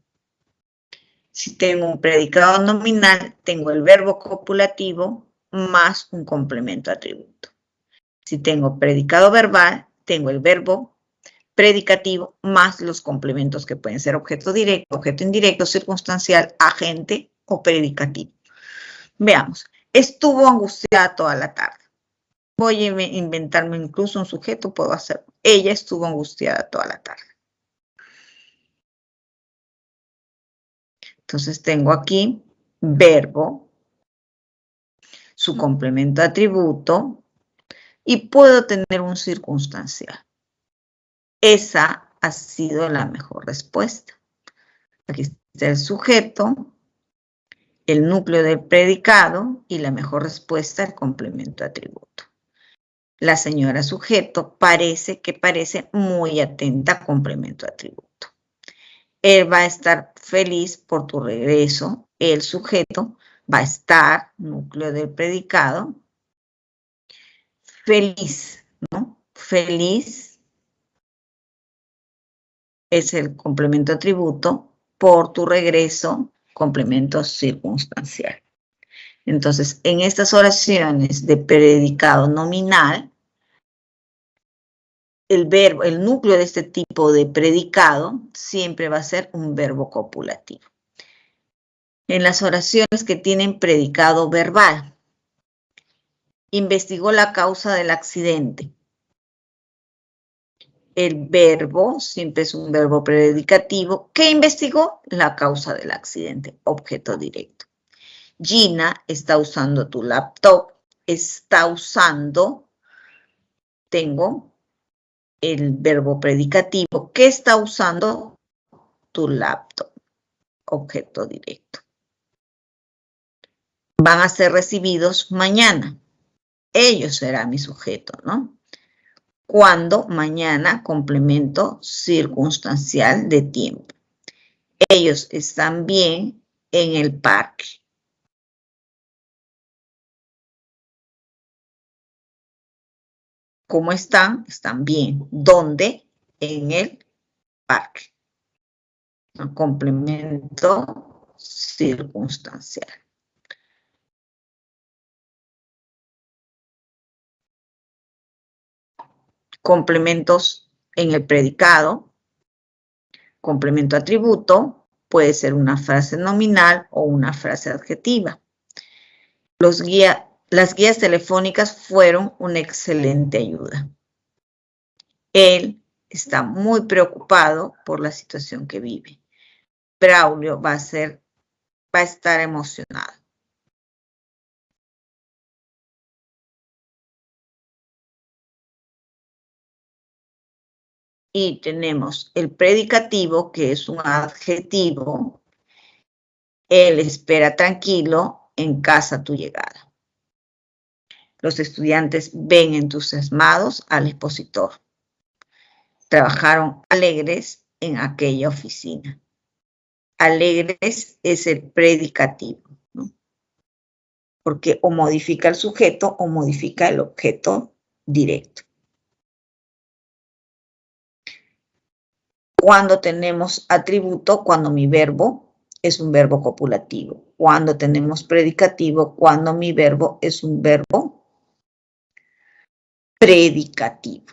Si tengo un predicado nominal, tengo el verbo copulativo más un complemento atributo. Si tengo predicado verbal, tengo el verbo predicativo más los complementos que pueden ser objeto directo, objeto indirecto, circunstancial, agente o predicativo. Veamos. Estuvo angustiada toda la tarde. Voy a inventarme incluso un sujeto, puedo hacerlo. Ella estuvo angustiada toda la tarde. Entonces tengo aquí verbo, su complemento atributo y puedo tener un circunstancial. Esa ha sido la mejor respuesta. Aquí está el sujeto, el núcleo del predicado y la mejor respuesta, el complemento atributo. La señora sujeto parece muy atenta, complemento atributo. Él va a estar feliz por tu regreso. El sujeto va a estar, núcleo del predicado, feliz, ¿no? Feliz es el complemento atributo, por tu regreso, complemento circunstancial. Entonces, en estas oraciones de predicado nominal, el verbo, el núcleo de este tipo de predicado siempre va a ser un verbo copulativo. En las oraciones que tienen predicado verbal, investigó la causa del accidente. El verbo siempre es un verbo predicativo. ¿Qué investigó? La causa del accidente, objeto directo. Gina está usando tu laptop. Está usando, tengo el verbo predicativo. ¿Qué está usando? Tu laptop, objeto directo. Van a ser recibidos mañana. Ellos será mi sujeto, ¿no? Cuando, mañana, complemento circunstancial de tiempo. Ellos están bien en el parque. ¿Cómo están? Están bien. ¿Dónde? En el parque. Complemento circunstancial. Complementos en el predicado. Complemento atributo. Puede ser una frase nominal o una frase adjetiva. Los guía las guías telefónicas fueron una excelente ayuda. Él está muy preocupado por la situación que vive. Braulio va a estar emocionado. Y tenemos el predicativo, que es un adjetivo. Él espera tranquilo en casa tu llegada. Los estudiantes ven entusiasmados al expositor. Trabajaron alegres en aquella oficina. Alegres es el predicativo, ¿no? Porque o modifica el sujeto o modifica el objeto directo. Cuando tenemos atributo, cuando mi verbo es un verbo copulativo. Cuando tenemos predicativo, cuando mi verbo es un verbo predicativo.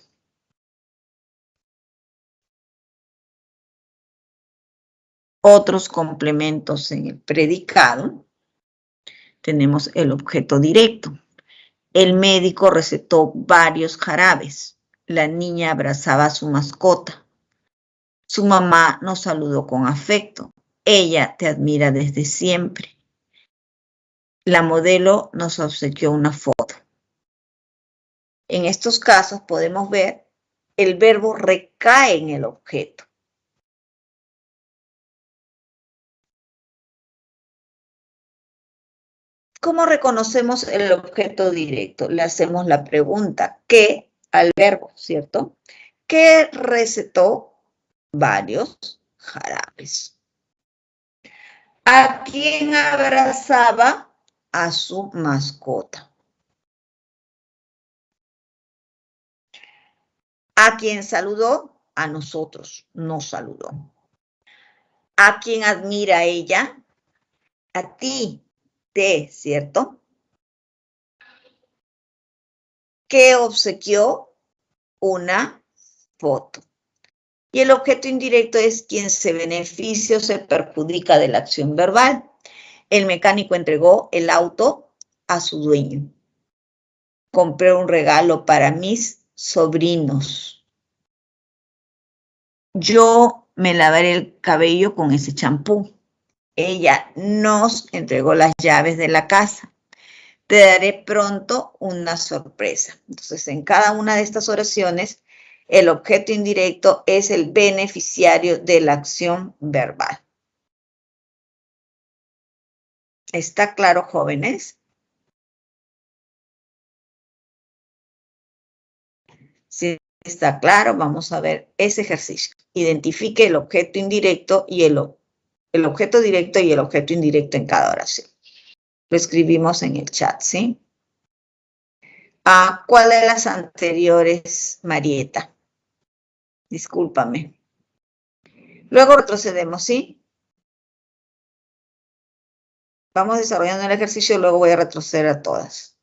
Otros complementos en el predicado. Tenemos el objeto directo. El médico recetó varios jarabes. La niña abrazaba a su mascota. Su mamá nos saludó con afecto. Ella te admira desde siempre. La modelo nos obsequió una foto. En estos casos podemos ver el verbo recae en el objeto. ¿Cómo reconocemos el objeto directo? Le hacemos la pregunta ¿qué? Al verbo, ¿cierto? ¿Qué recetó? Varios jarabes. ¿A quién abrazaba? A su mascota. ¿A quién saludó? A nosotros, nos saludó. ¿A quién admira ella? A ti, te, ¿cierto? ¿Qué obsequió? Una foto. Y el objeto indirecto es quien se beneficia o se perjudica de la acción verbal. El mecánico entregó el auto a su dueño. Compré un regalo para mis sobrinos. Yo me lavaré el cabello con ese champú. Ella nos entregó las llaves de la casa. Te daré pronto una sorpresa. Entonces, en cada una de estas oraciones, el objeto indirecto es el beneficiario de la acción verbal. ¿Está claro, jóvenes? Si está claro, vamos a ver ese ejercicio. Identifique el objeto indirecto y el objeto directo y el objeto indirecto en cada oración. Lo escribimos en el chat, ¿sí? ¿Cuál de las anteriores, Marieta? Discúlpame. Luego retrocedemos, ¿sí? Vamos desarrollando el ejercicio, luego voy a retroceder a todas.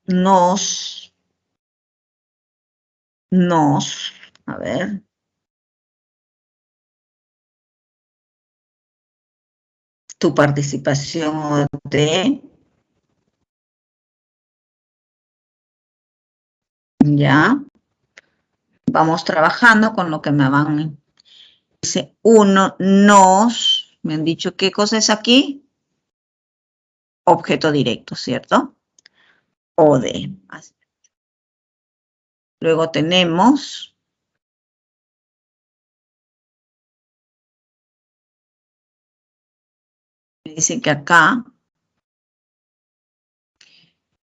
nos, a ver. Tu participación de, ya. Vamos trabajando con lo que me van. Dice, uno, nos, me han dicho qué cosa es aquí. Objeto directo, ¿cierto? O de. Luego tenemos dice que acá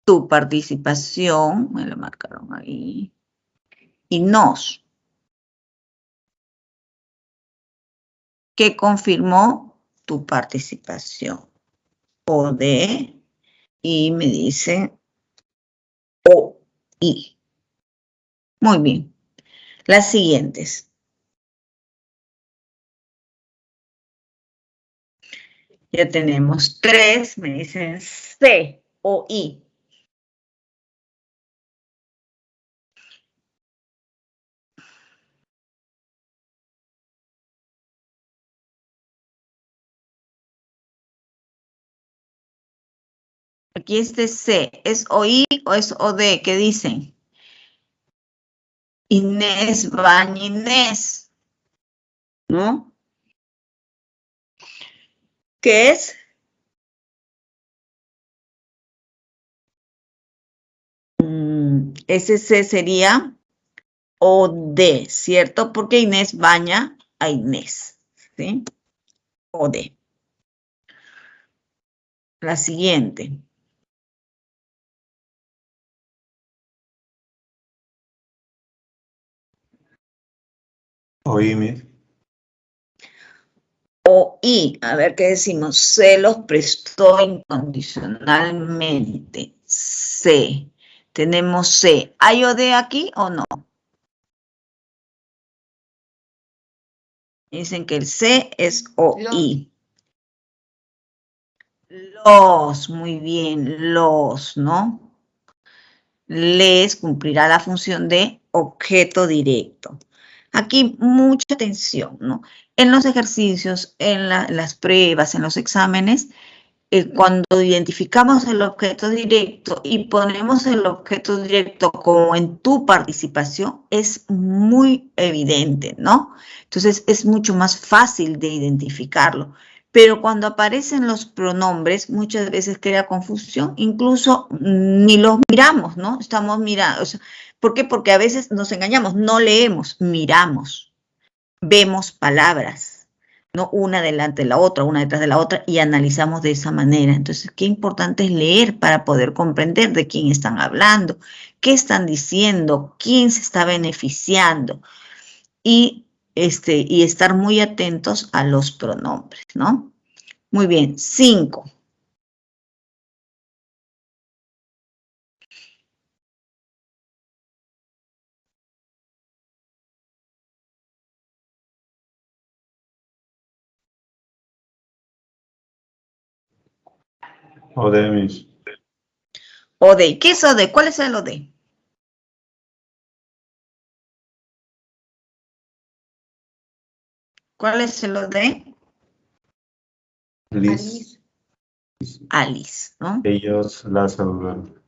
tu participación, me lo marcaron ahí, y nos, que confirmó tu participación. O de, y me dice o y. Muy bien. Las siguientes. Ya tenemos 3, me dicen C o I. Aquí este C, ¿es OI o es OD? ¿Qué dicen? Inés, Baña, Inés, ¿no? ¿Qué es? Ese C sería OD, ¿cierto? Porque Inés baña a Inés, ¿sí? OD. La siguiente. Oíme. OI, a ver qué decimos. Se los prestó incondicionalmente. C. Tenemos C. ¿Hay OD aquí o no? Dicen que el C es OI. Los, muy bien, los, ¿no? Les cumplirá la función de objeto directo. Aquí mucha atención, ¿no? En los ejercicios, en las pruebas, en los exámenes, cuando identificamos el objeto directo y ponemos el objeto directo como en tu participación, es muy evidente, ¿no? Entonces, es mucho más fácil de identificarlo. Pero cuando aparecen los pronombres, muchas veces crea confusión, incluso ni los miramos, ¿no? Estamos mirando, o sea, ¿por qué? Porque a veces nos engañamos, no leemos, miramos, vemos palabras, ¿no? Una delante de la otra, una detrás de la otra, y analizamos de esa manera. Entonces, qué importante es leer para poder comprender de quién están hablando, qué están diciendo, quién se está beneficiando, y estar muy atentos a los pronombres, ¿no? Muy bien, 5. Odemis. OD. ¿Qué es OD? ¿Cuál es el OD? ¿Cuál es el OD? Liz. Alice, ¿no? Ellos la saludaron.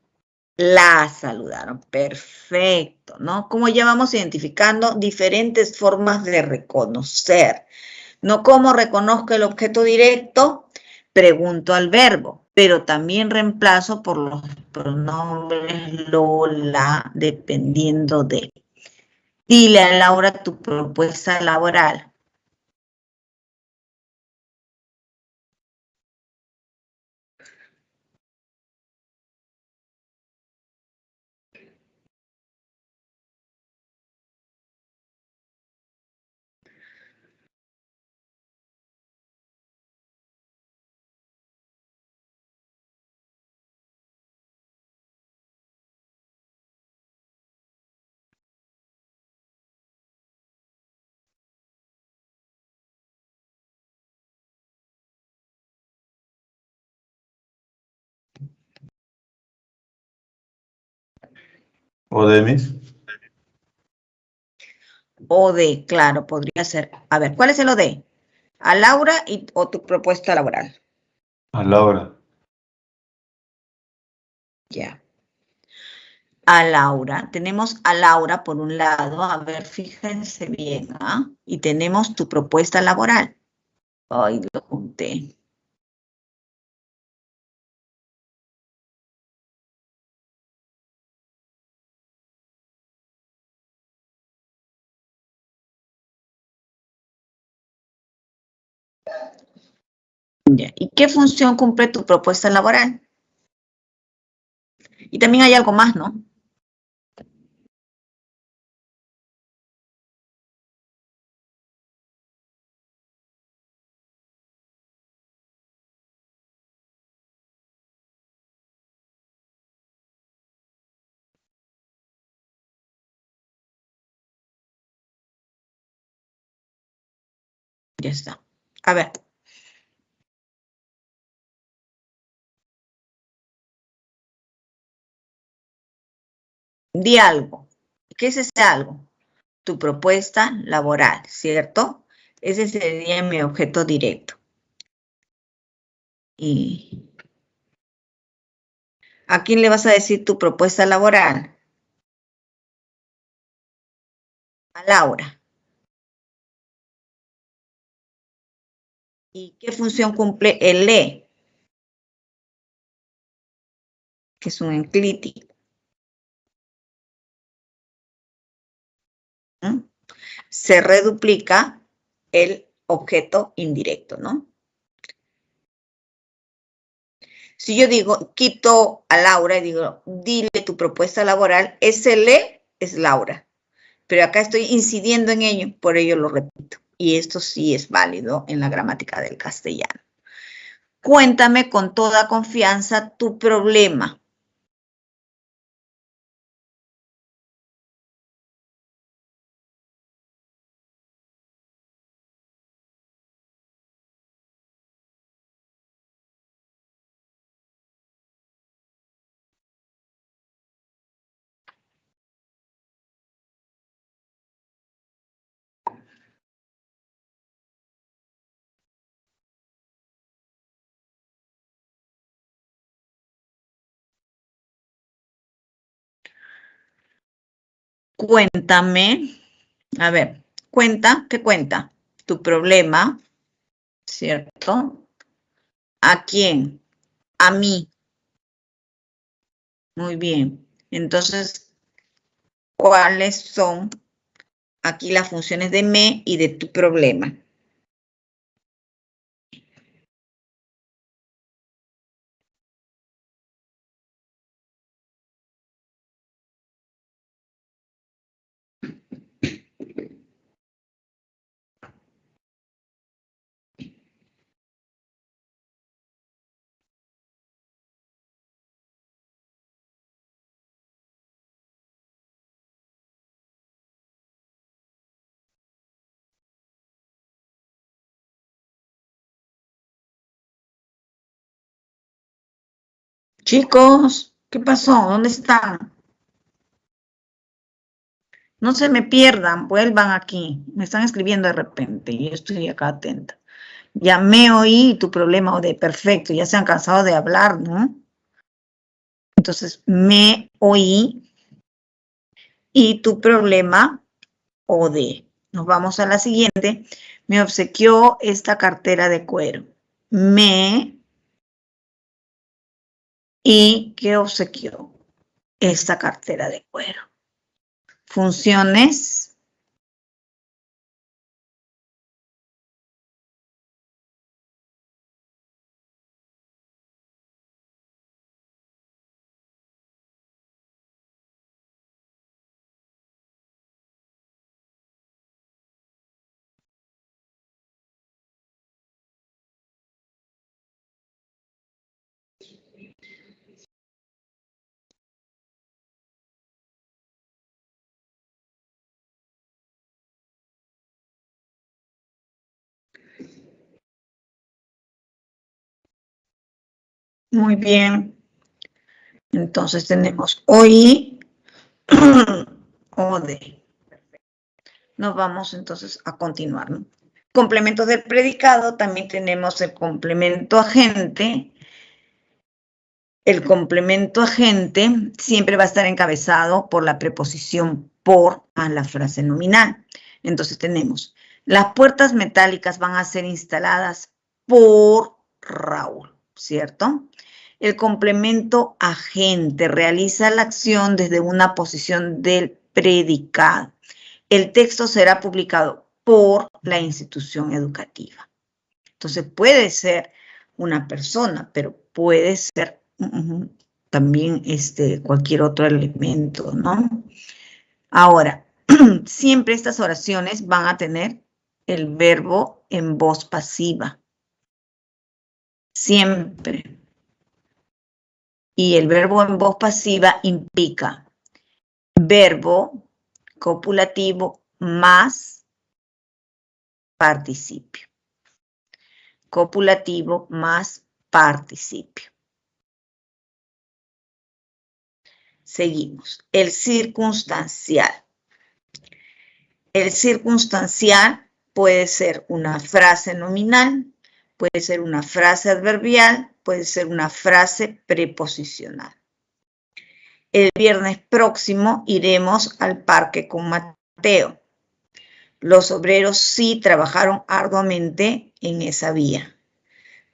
La saludaron. Perfecto, ¿no? Como ya vamos identificando diferentes formas de reconocer. No como reconozco el objeto directo, pregunto al verbo, pero también reemplazo por los pronombres lo, la, dependiendo de. Dile a Laura tu propuesta laboral. O de mis. OD, claro, podría ser. A ver, ¿cuál es el OD? A Laura o tu propuesta laboral. A Laura. Ya. A Laura. Tenemos a Laura por un lado. A ver, fíjense bien, ¿ah? Y tenemos tu propuesta laboral. Ay, lo junté. Ya. ¿Y qué función cumple tu propuesta laboral? Y también hay algo más, ¿no? Ya está. A ver. Di algo. ¿Qué es ese algo? Tu propuesta laboral, ¿cierto? Ese sería mi objeto directo. ¿Y a quién le vas a decir tu propuesta laboral? A Laura. ¿Y qué función cumple el le? Que es un enclítico. ¿Mm? Se reduplica el objeto indirecto, ¿no? Si yo digo, quito a Laura y digo, dile tu propuesta laboral, ese le es Laura. Pero acá estoy incidiendo en ello, por ello lo repito. Y esto sí es válido en la gramática del castellano. Cuéntame con toda confianza tu problema. Cuéntame, a ver, ¿qué cuenta? Tu problema, ¿cierto? ¿A quién? A mí. Muy bien. Entonces, ¿cuáles son aquí las funciones de me y de tu problema? Chicos, ¿qué pasó? ¿Dónde están? No se me pierdan, vuelvan aquí. Me están escribiendo de repente y yo estoy acá atenta. Ya me oí tu problema o de perfecto, ya se han cansado de hablar, ¿no? Entonces, me oí y tu problema o de. Nos vamos a la siguiente. Me obsequió esta cartera de cuero. ¿Y qué obsequió? Esta cartera de cuero. Funciones. Muy bien. Entonces tenemos oí, o de. Nos vamos entonces a continuar, ¿no? Complementos del predicado, también tenemos el complemento agente. El complemento agente siempre va a estar encabezado por la preposición por a la frase nominal. Entonces tenemos, las puertas metálicas van a ser instaladas por Raúl, ¿cierto? El complemento agente realiza la acción desde una posición del predicado. El texto será publicado por la institución educativa. Entonces puede ser una persona, pero puede ser también cualquier otro elemento, ¿no? Ahora, siempre estas oraciones van a tener el verbo en voz pasiva. Siempre. Y el verbo en voz pasiva implica verbo copulativo más participio. Copulativo más participio. Seguimos. El circunstancial. El circunstancial puede ser una frase nominal, puede ser una frase adverbial, puede ser una frase preposicional. El viernes próximo iremos al parque con Mateo. Los obreros sí trabajaron arduamente en esa vía.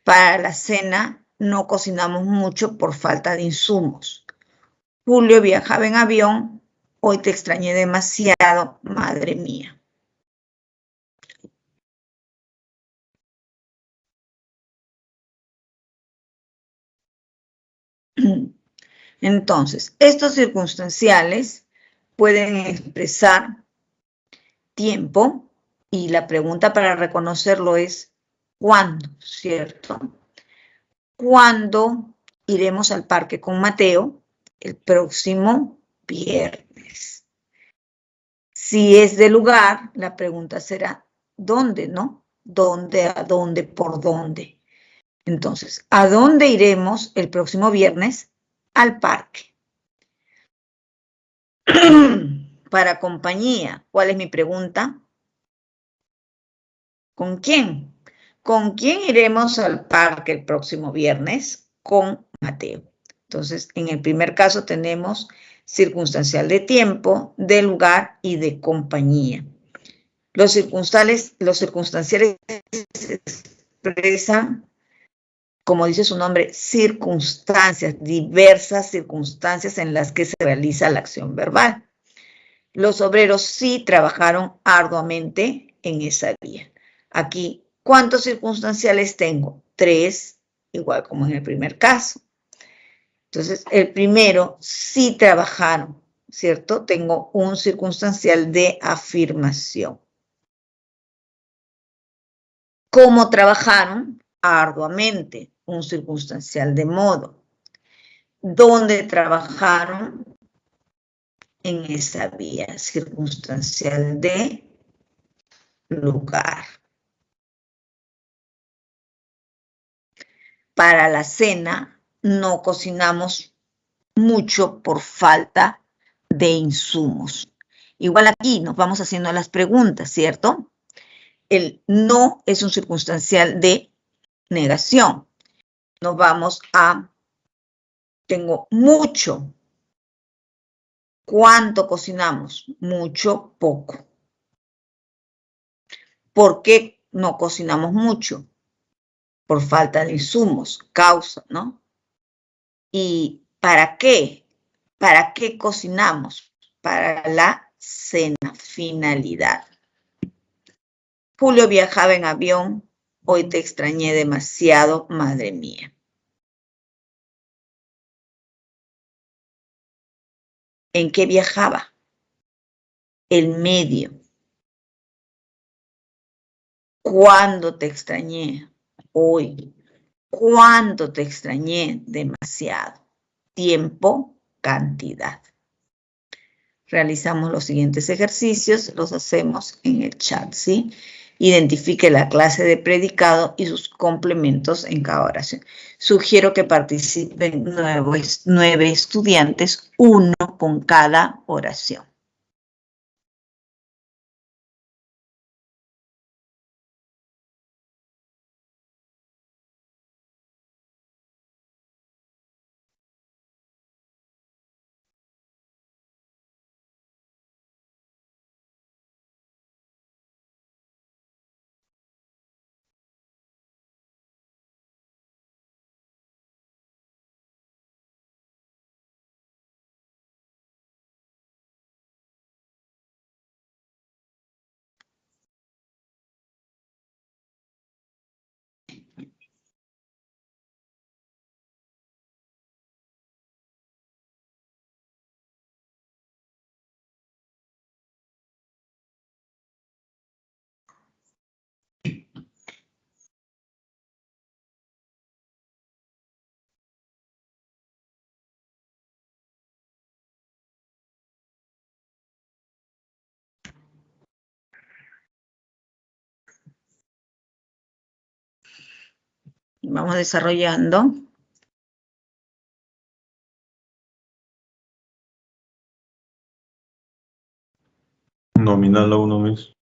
Para la cena no cocinamos mucho por falta de insumos. Julio viajaba en avión. Hoy te extrañé demasiado, madre mía. Entonces, estos circunstanciales pueden expresar tiempo y la pregunta para reconocerlo es ¿cuándo? ¿Cierto? ¿Cuándo iremos al parque con Mateo? El próximo viernes. Si es de lugar, la pregunta será ¿dónde? ¿No? ¿Dónde? ¿A dónde? ¿Por dónde? Entonces, ¿a dónde iremos el próximo viernes? Al parque. Para compañía, ¿cuál es mi pregunta? ¿Con quién? ¿Con quién iremos al parque el próximo viernes? Con Mateo. Entonces, en el primer caso tenemos circunstancial de tiempo, de lugar y de compañía. Los circunstanciales expresan, como dice su nombre, circunstancias, diversas circunstancias en las que se realiza la acción verbal. Los obreros sí trabajaron arduamente en esa vía. Aquí, ¿cuántos circunstanciales tengo? 3, igual como en el primer caso. Entonces, el primero, sí trabajaron, ¿cierto? Tengo un circunstancial de afirmación. ¿Cómo trabajaron? Arduamente, un circunstancial de modo. ¿Dónde trabajaron? En esa vía, circunstancial de lugar. Para la cena no cocinamos mucho por falta de insumos. Igual aquí nos vamos haciendo las preguntas, ¿cierto? El no es un circunstancial de negación. Nos vamos a, tengo mucho. ¿Cuánto cocinamos? Mucho, poco. ¿Por qué no cocinamos mucho? Por falta de insumos, causa, ¿no? ¿Y para qué? ¿Para qué cocinamos? Para la cena, finalidad. Julio viajaba en avión, hoy te extrañé demasiado, madre mía. ¿En qué viajaba? El medio. ¿Cuándo te extrañé? Hoy. ¿Cuánto te extrañé? Demasiado. Tiempo, cantidad. Realizamos los siguientes ejercicios, los hacemos en el chat, ¿sí? Identifique la clase de predicado y sus complementos en cada oración. Sugiero que participen 9 estudiantes, 1 con cada oración. Vamos desarrollando. Nominal a uno mismo.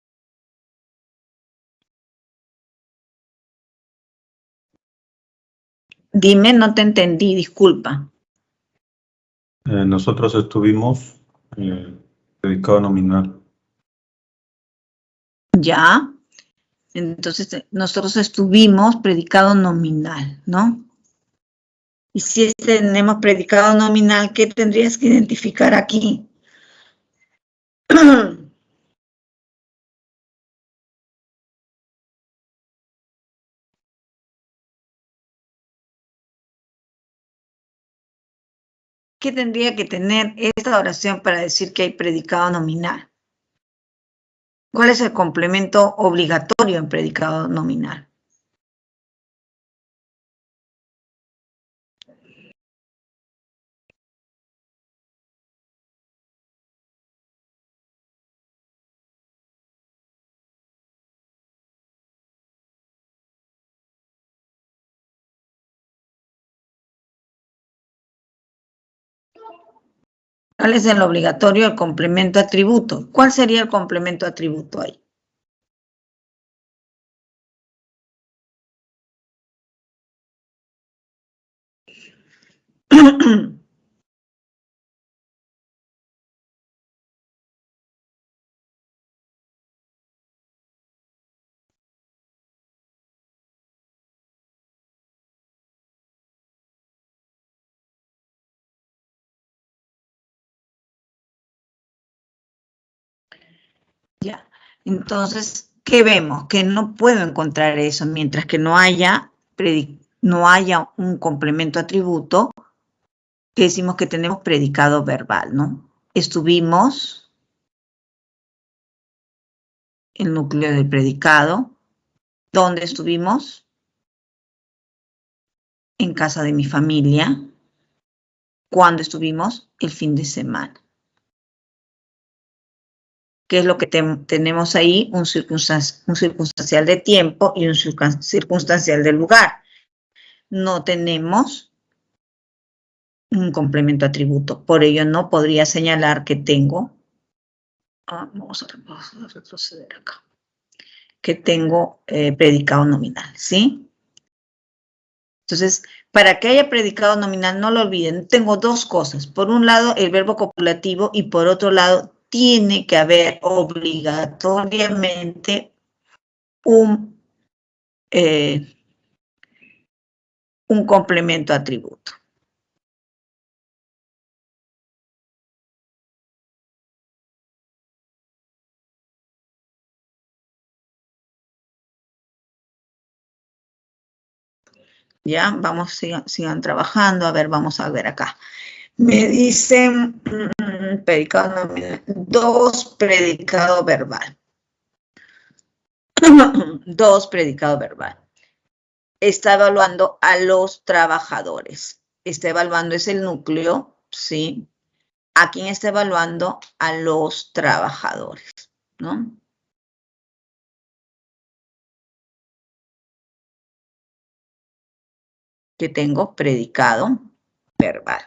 Dime, no te entendí, disculpa. Nosotros estuvimos predicado nominal. Ya. Entonces, nosotros estuvimos predicado nominal, ¿no? Y si tenemos predicado nominal, ¿qué tendrías que identificar aquí? ¿Qué tendría que tener esta oración para decir que hay predicado nominal? ¿Cuál es el complemento obligatorio en predicado nominal? ¿Cuál es el obligatorio, el complemento atributo? ¿Cuál sería el complemento atributo ahí? Ya, entonces, ¿qué vemos? Que no puedo encontrar eso mientras que no haya un complemento atributo, que decimos que tenemos predicado verbal, ¿no? Estuvimos, el núcleo del predicado. ¿Dónde estuvimos? En casa de mi familia. ¿Cuándo estuvimos? El fin de semana. ¿Qué es lo que tenemos ahí? Un circunstancial de tiempo y un circunstancial de lugar. No tenemos un complemento atributo. Por ello no podría señalar que tengo, vamos a retroceder acá, que tengo predicado nominal, ¿sí? Entonces, para que haya predicado nominal, no lo olviden, tengo dos cosas. Por un lado, el verbo copulativo y por otro lado, tiene que haber obligatoriamente un complemento atributo. Ya, vamos, sigan trabajando. A ver, vamos a ver acá. Me dicen predicado nominal, 2 predicado verbal. 2 predicado verbal. Está evaluando a los trabajadores. Está evaluando es el núcleo, ¿sí? ¿A quién está evaluando? A los trabajadores, ¿no? que tengo predicado verbal.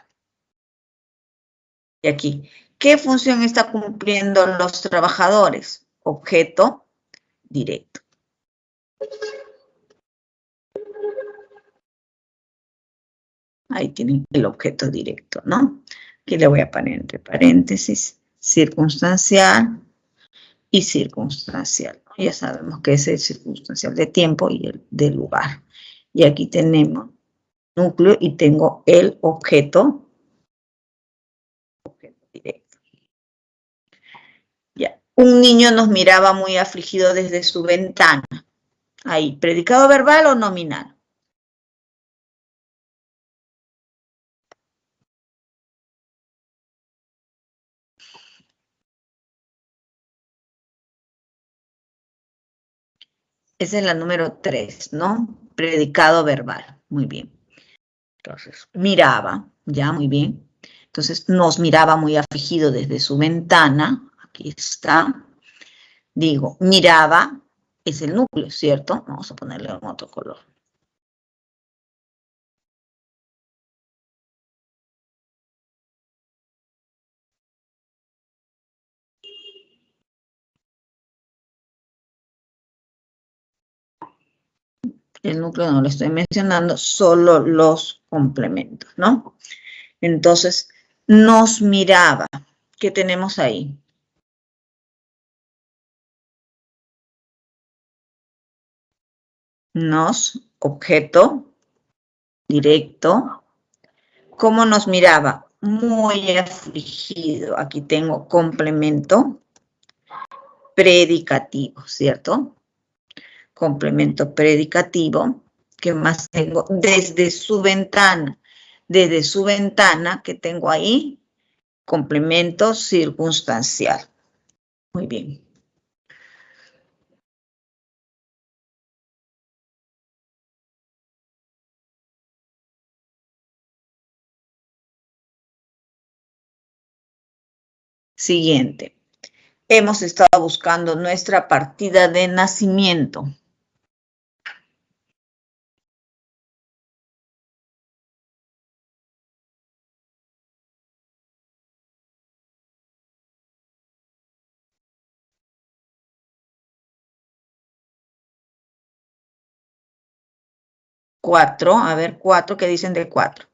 Y aquí, ¿qué función está cumpliendo los trabajadores? Objeto directo. Ahí tienen el objeto directo, ¿no? Aquí le voy a poner entre paréntesis circunstancial y circunstancial. Ya sabemos que es el circunstancial de tiempo y el de lugar. Y aquí tenemos núcleo y tengo el objeto directo. Ya. Un niño nos miraba muy afligido desde su ventana. Ahí, ¿predicado verbal o nominal? Esa es la número 3, ¿no? Predicado verbal. Muy bien. Entonces, miraba, ya, muy bien. Entonces, nos miraba muy afligido desde su ventana. Aquí está. Digo, miraba, es el núcleo, ¿cierto? Vamos a ponerle en otro color. El núcleo no lo estoy mencionando, solo los complementos, ¿no? Entonces, nos miraba. ¿Qué tenemos ahí? Nos, objeto, directo. ¿Cómo nos miraba? Muy afligido. Aquí tengo complemento predicativo, ¿cierto? Complemento predicativo. ¿Qué más tengo? Desde su ventana. Desde su ventana, ¿qué tengo ahí? Complemento circunstancial. Muy bien. Siguiente. Hemos estado buscando nuestra partida de nacimiento. Cuatro, a ver, 4, ¿qué dicen de 4?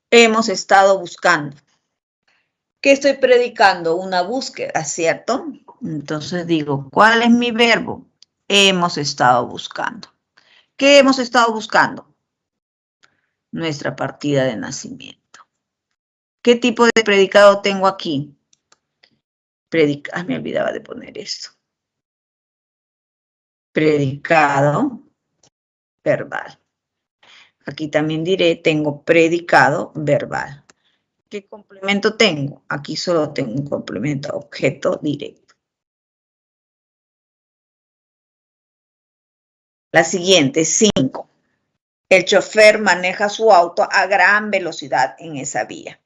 Hemos estado buscando. ¿Qué estoy predicando? Una búsqueda, ¿cierto? Entonces digo, ¿cuál es mi verbo? Hemos estado buscando. ¿Qué hemos estado buscando? Nuestra partida de nacimiento. ¿Qué tipo de predicado tengo aquí? Me olvidaba de poner esto. Predicado verbal. Aquí también diré, tengo predicado verbal. ¿Qué complemento tengo? Aquí solo tengo un complemento, objeto directo. La siguiente, 5. El chofer maneja su auto a gran velocidad en esa vía.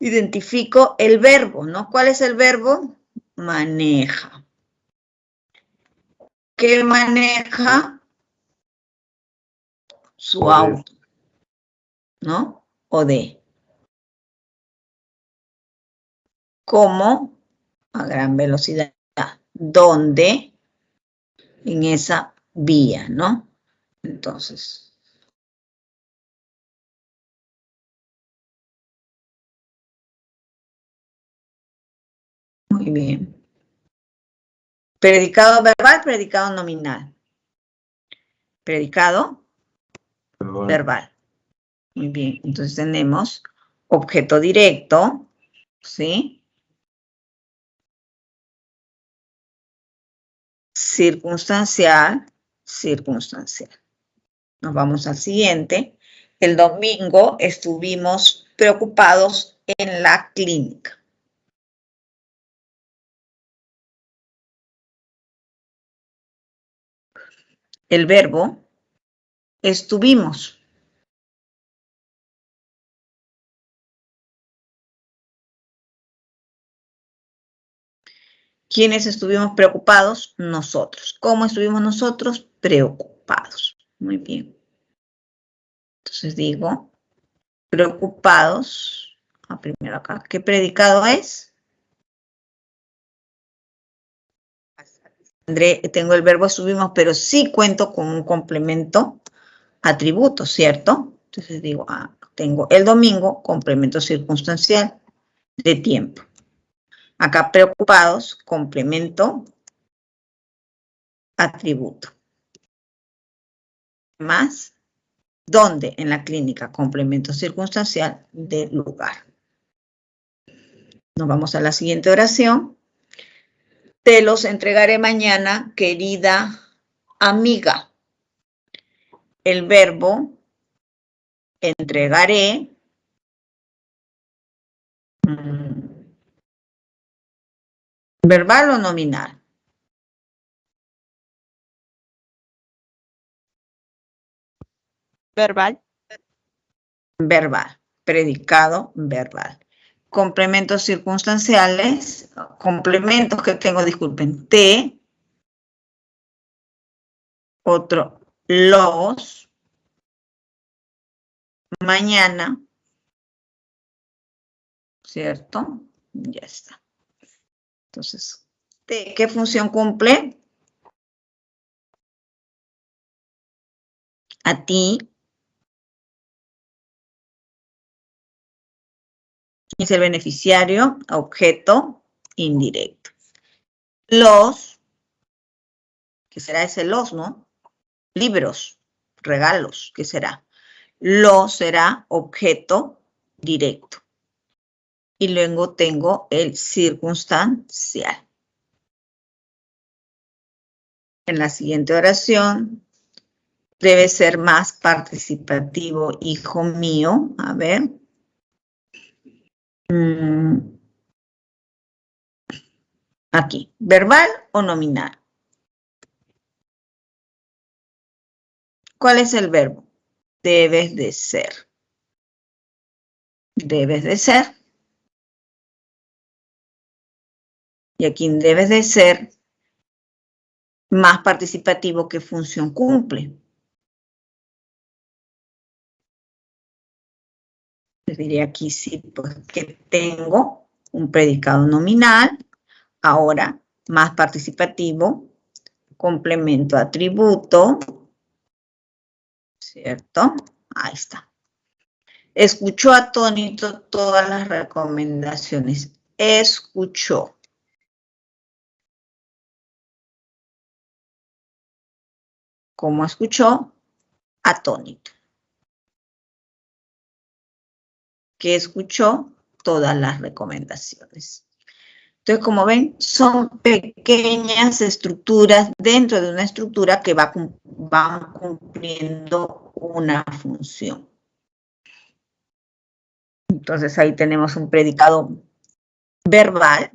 Identifico el verbo, ¿no? ¿Cuál es el verbo? Maneja. ¿Qué maneja? Su auto, ¿no? O de. ¿Cómo? A gran velocidad. ¿Dónde? En esa vía, ¿no? Entonces, muy bien. Predicado verbal, predicado nominal. Predicado verbal. Muy bien. Entonces tenemos objeto directo, ¿sí? Circunstancial, circunstancial. Nos vamos al siguiente. El domingo estuvimos preocupados en la clínica. El verbo estuvimos. ¿Quiénes estuvimos preocupados? Nosotros. ¿Cómo estuvimos nosotros? Preocupados. Muy bien. Entonces digo, preocupados. Primero acá, ¿qué predicado es? Tengo el verbo estuvimos, pero sí cuento con un complemento atributo, ¿cierto? Entonces digo, tengo el domingo, complemento circunstancial de tiempo. Acá preocupados, complemento atributo. Más, ¿dónde? En la clínica, complemento circunstancial de lugar. Nos vamos a la siguiente oración. Te los entregaré mañana, querida amiga. El verbo entregaré ¿verbal o nominal? Verbal. Verbal. Predicado verbal. Complementos circunstanciales. Complementos que tengo, disculpen. Te. Otro. Los. Mañana. ¿Cierto? Ya está. Entonces, ¿qué función cumple? A ti. Es el beneficiario, objeto, indirecto. Los, ¿qué será ese los, no? Libros, regalos, ¿qué será? Los será objeto directo. Y luego tengo el circunstancial. En la siguiente oración, debe ser más participativo, hijo mío. A ver. Aquí, ¿verbal o nominal? ¿Cuál es el verbo? Debes de ser. Debes de ser. Y aquí debes de ser más participativo, ¿qué función cumple? Les diré aquí sí, pues que tengo un predicado nominal. Ahora, más participativo, complemento atributo, ¿cierto? Ahí está. Escuchó atónito todas las recomendaciones. Escuchó. ¿Cómo escuchó? Atónito. Que escuchó todas las recomendaciones. Entonces, como ven, son pequeñas estructuras dentro de una estructura que van cumpliendo una función. Entonces, ahí tenemos un predicado verbal.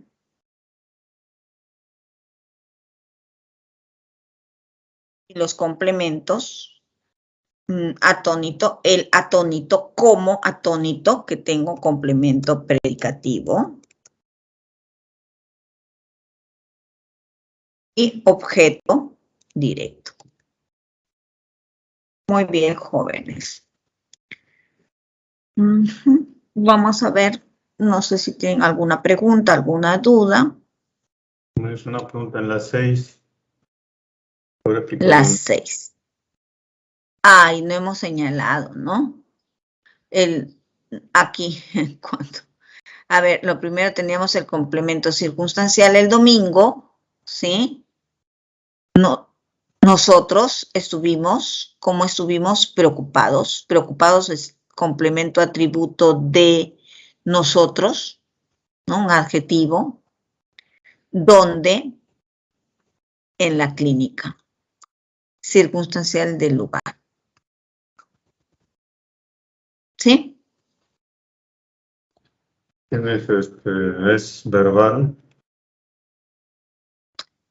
Y los complementos, atónito, el atónito como atónito, que tengo complemento predicativo. Y objeto directo. Muy bien, jóvenes. Vamos a ver, no sé si tienen alguna pregunta, alguna duda. Es una pregunta en las 6. Las 6. Ay, no hemos señalado, ¿no? Aquí, ¿cuánto? A ver, lo primero teníamos el complemento circunstancial el domingo, ¿sí? No, nosotros estuvimos, ¿cómo estuvimos? Preocupados. Preocupados es complemento atributo de nosotros, ¿no? Un adjetivo. ¿Dónde? En la clínica. Circunstancial del lugar. ¿Sí? Es verbal.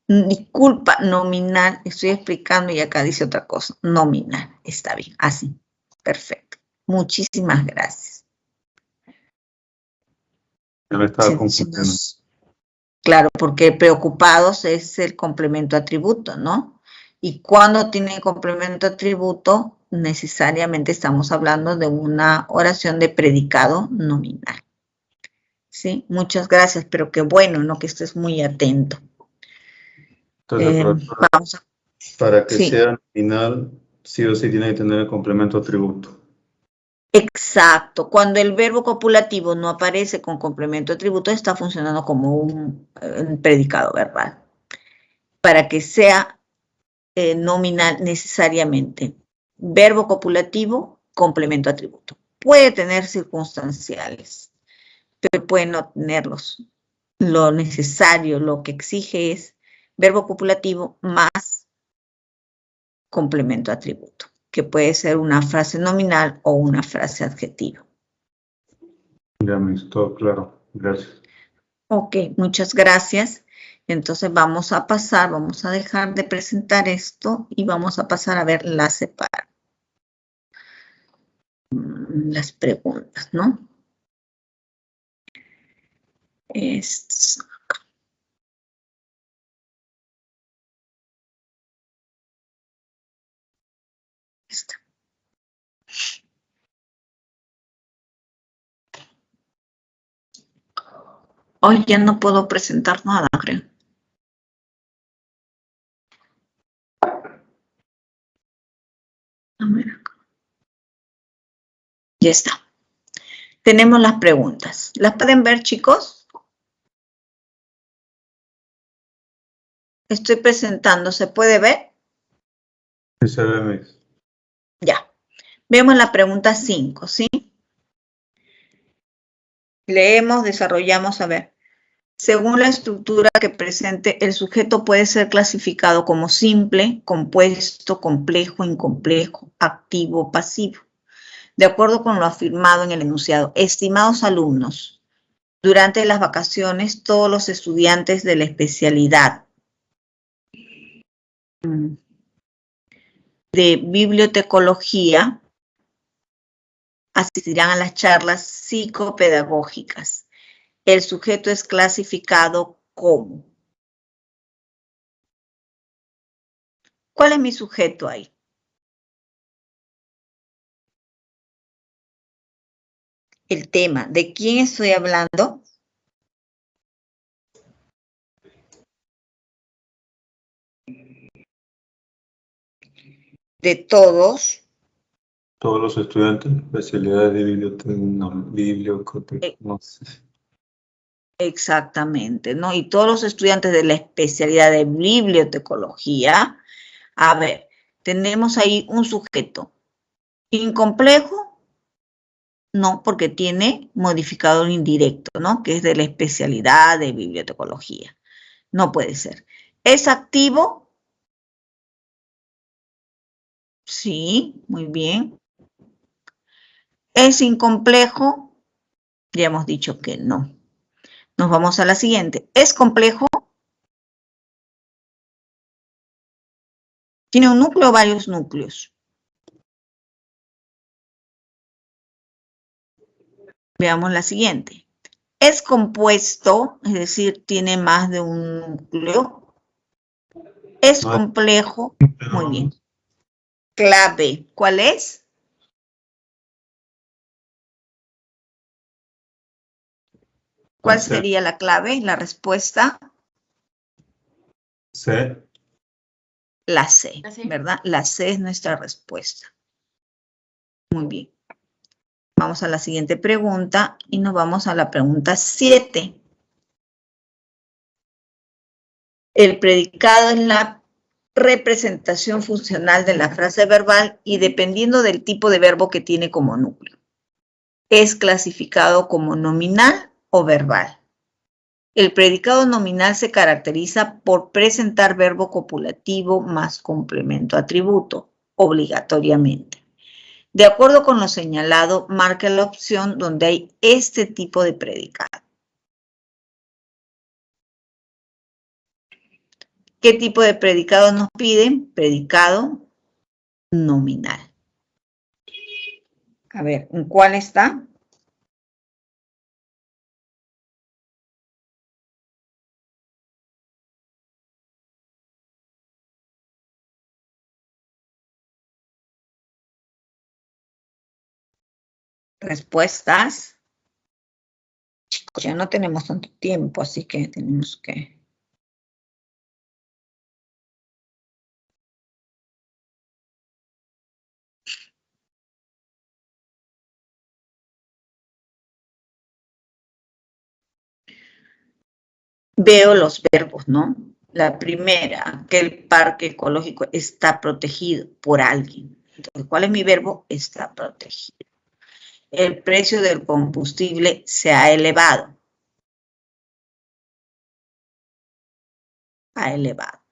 Disculpa, nominal. Estoy explicando y acá dice otra cosa. Nominal. Está bien. Así. Perfecto. Muchísimas gracias. Ya me estaba confundiendo. Claro, porque preocupados es el complemento atributo, ¿no? Y cuando tiene complemento atributo, necesariamente estamos hablando de una oración de predicado nominal. ¿Sí? Muchas gracias, pero qué bueno, ¿no? Que estés muy atento. Entonces, profesora, Vamos a... para que Sí. sea nominal, sí o sí tiene que tener el complemento atributo. Exacto. Cuando el verbo copulativo no aparece con complemento atributo, está funcionando como un predicado verbal. Para que sea nominal necesariamente verbo copulativo, complemento atributo. Puede tener circunstanciales, pero puede no tenerlos. Lo necesario, lo que exige es verbo copulativo más complemento atributo, que puede ser una frase nominal o una frase adjetiva. Ya me todo claro. Gracias. Ok, muchas gracias. Entonces vamos a pasar, vamos a dejar de presentar esto y vamos a pasar a ver la separación. Las preguntas, ¿no? Acá. Esta. Hoy ya no puedo presentar nada, creo. A ver acá. Ya está. Tenemos las preguntas. ¿Las pueden ver, chicos? Estoy presentando. ¿Se puede ver? Sí se ve, Miss. Ya. Vemos la pregunta 5, ¿sí? Leemos, desarrollamos, a ver. Según la estructura que presente, el sujeto puede ser clasificado como simple, compuesto, complejo, incomplejo, activo, pasivo. De acuerdo con lo afirmado en el enunciado, estimados alumnos, durante las vacaciones todos los estudiantes de la especialidad de bibliotecología asistirán a las charlas psicopedagógicas. El sujeto es clasificado como. ¿Cuál es mi sujeto ahí? El tema. ¿De quién estoy hablando? De todos. Todos los estudiantes de especialidades de biblioteca, no sé. Exactamente, ¿no? Y todos los estudiantes de la especialidad de bibliotecología, a ver, tenemos ahí un sujeto. ¿Incomplejo? No, porque tiene modificador indirecto, ¿no? Que es de la especialidad de bibliotecología. No puede ser. ¿Es activo? Sí, muy bien. ¿Es incomplejo? Ya hemos dicho que no. Nos vamos a la siguiente. ¿Es complejo? ¿Tiene un núcleo o varios núcleos? Veamos la siguiente. ¿Es compuesto? Es decir, tiene más de un núcleo. ¿Es complejo? Muy bien. Clave. ¿Cuál es? ¿Cuál sería la clave? La respuesta. C. La C, ¿verdad? La C es nuestra respuesta. Muy bien. Vamos a la siguiente pregunta y nos vamos a la pregunta 7. El predicado es la representación funcional de la frase verbal y dependiendo del tipo de verbo que tiene como núcleo. Es clasificado como nominal o verbal. El predicado nominal se caracteriza por presentar verbo copulativo más complemento atributo, obligatoriamente. De acuerdo con lo señalado, marca la opción donde hay este tipo de predicado. ¿Qué tipo de predicado nos piden? Predicado nominal. A ver, ¿en cuál está? respuestas. Chicos, ya no tenemos tanto tiempo, así que tenemos que... Veo los verbos, ¿no? La primera, que el parque ecológico está protegido por alguien. Entonces, ¿cuál es mi verbo? Está protegido. El precio del combustible se ha elevado. Ha elevado.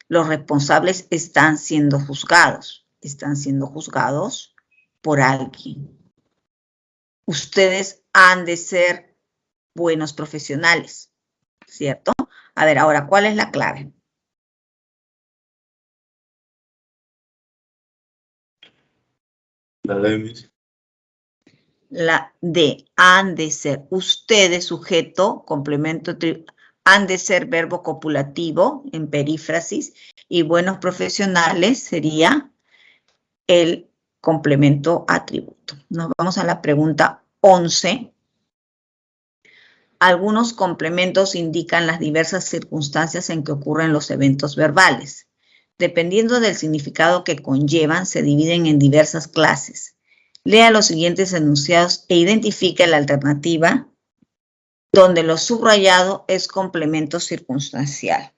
Los responsables están siendo juzgados. Están siendo juzgados por alguien. Ustedes han de ser buenos profesionales, ¿cierto? A ver, ahora, ¿cuál es la clave? La D, Miss. La de han de ser. Ustedes, sujeto, complemento, han de ser verbo copulativo en perífrasis y buenos profesionales sería el complemento atributo. Nos vamos a la pregunta 11. Algunos complementos indican las diversas circunstancias en que ocurren los eventos verbales. Dependiendo del significado que conllevan, se dividen en diversas clases. Lea los siguientes enunciados e identifique la alternativa donde lo subrayado es complemento circunstancial.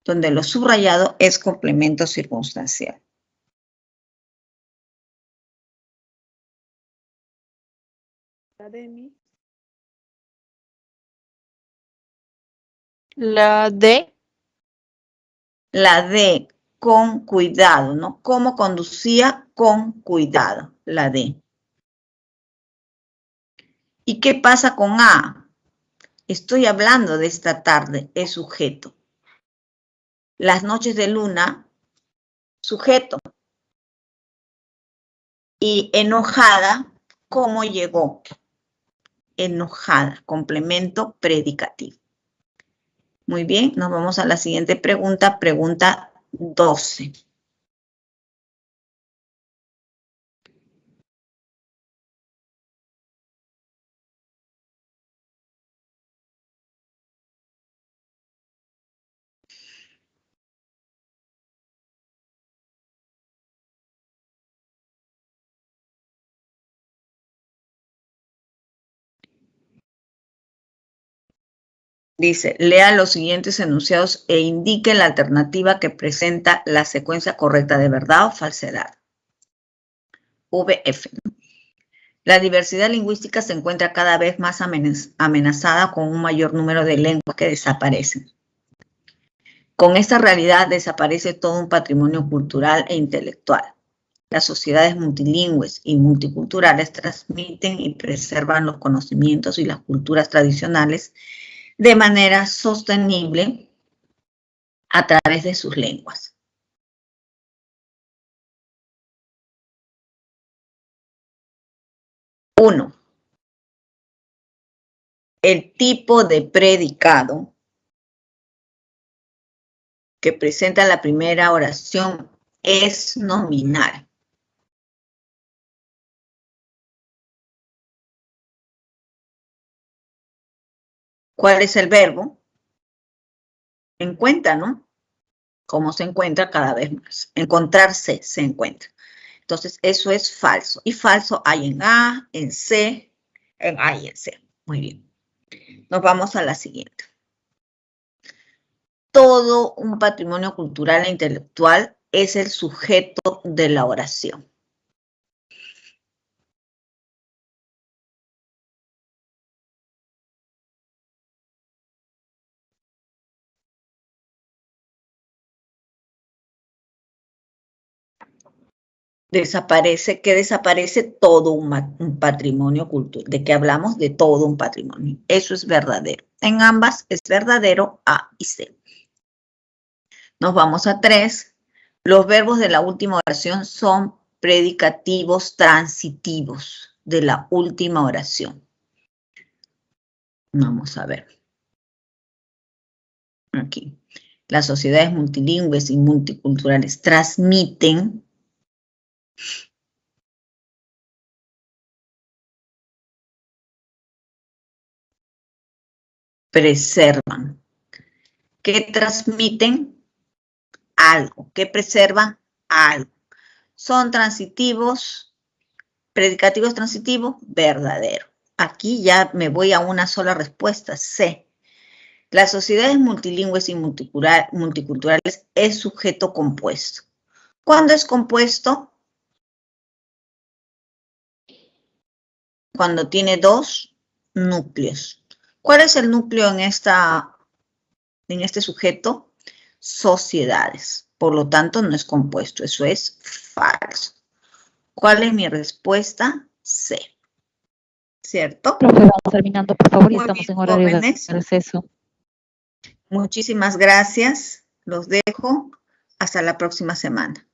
Donde lo subrayado es complemento circunstancial. La D. La D, con cuidado, ¿no? ¿Cómo conducía? Con cuidado, la D. ¿Y qué pasa con A? Estoy hablando de esta tarde, es sujeto. Las noches de luna, sujeto. Y enojada, ¿cómo llegó? Enojada, complemento predicativo. Muy bien, nos vamos a la siguiente pregunta, pregunta 12. Dice, lea los siguientes enunciados e indique la alternativa que presenta la secuencia correcta de verdad o falsedad. VF. La diversidad lingüística se encuentra cada vez más amenazada con un mayor número de lenguas que desaparecen. Con esta realidad desaparece todo un patrimonio cultural e intelectual. Las sociedades multilingües y multiculturales transmiten y preservan los conocimientos y las culturas tradicionales de manera sostenible a través de sus lenguas. Uno, el tipo de predicado que presenta la primera oración es nominal. ¿Cuál es el verbo? Encuentra, ¿no? ¿Cómo se encuentra cada vez más? Encontrarse se encuentra. Entonces, eso es falso. Y falso hay en A, en C, en A y en C. Muy bien. Nos vamos a la siguiente. Todo un patrimonio cultural e intelectual es el sujeto de la oración. Desaparece, que desaparece todo un patrimonio cultural. ¿De qué hablamos? De todo un patrimonio. Eso es verdadero. En ambas es verdadero A y C. Nos vamos a 3. Los verbos de la última oración son predicativos transitivos de la última oración. Vamos a ver. Aquí. Las sociedades multilingües y multiculturales transmiten preservan. ¿Qué transmiten? Algo. ¿Qué preservan? Algo. Son transitivos, predicativos transitivos, verdadero. Aquí ya me voy a una sola respuesta, C. Las sociedades multilingües y multiculturales es sujeto compuesto. ¿Cuándo es compuesto? Cuando tiene dos núcleos. ¿Cuál es el núcleo en este sujeto? Sociedades. Por lo tanto, no es compuesto. Eso es falso. ¿Cuál es mi respuesta? C. ¿Cierto? Profe, vamos terminando, por favor, y Muy estamos bien, en horario de jóvenes. receso. Muchísimas gracias. Los dejo. Hasta la próxima semana.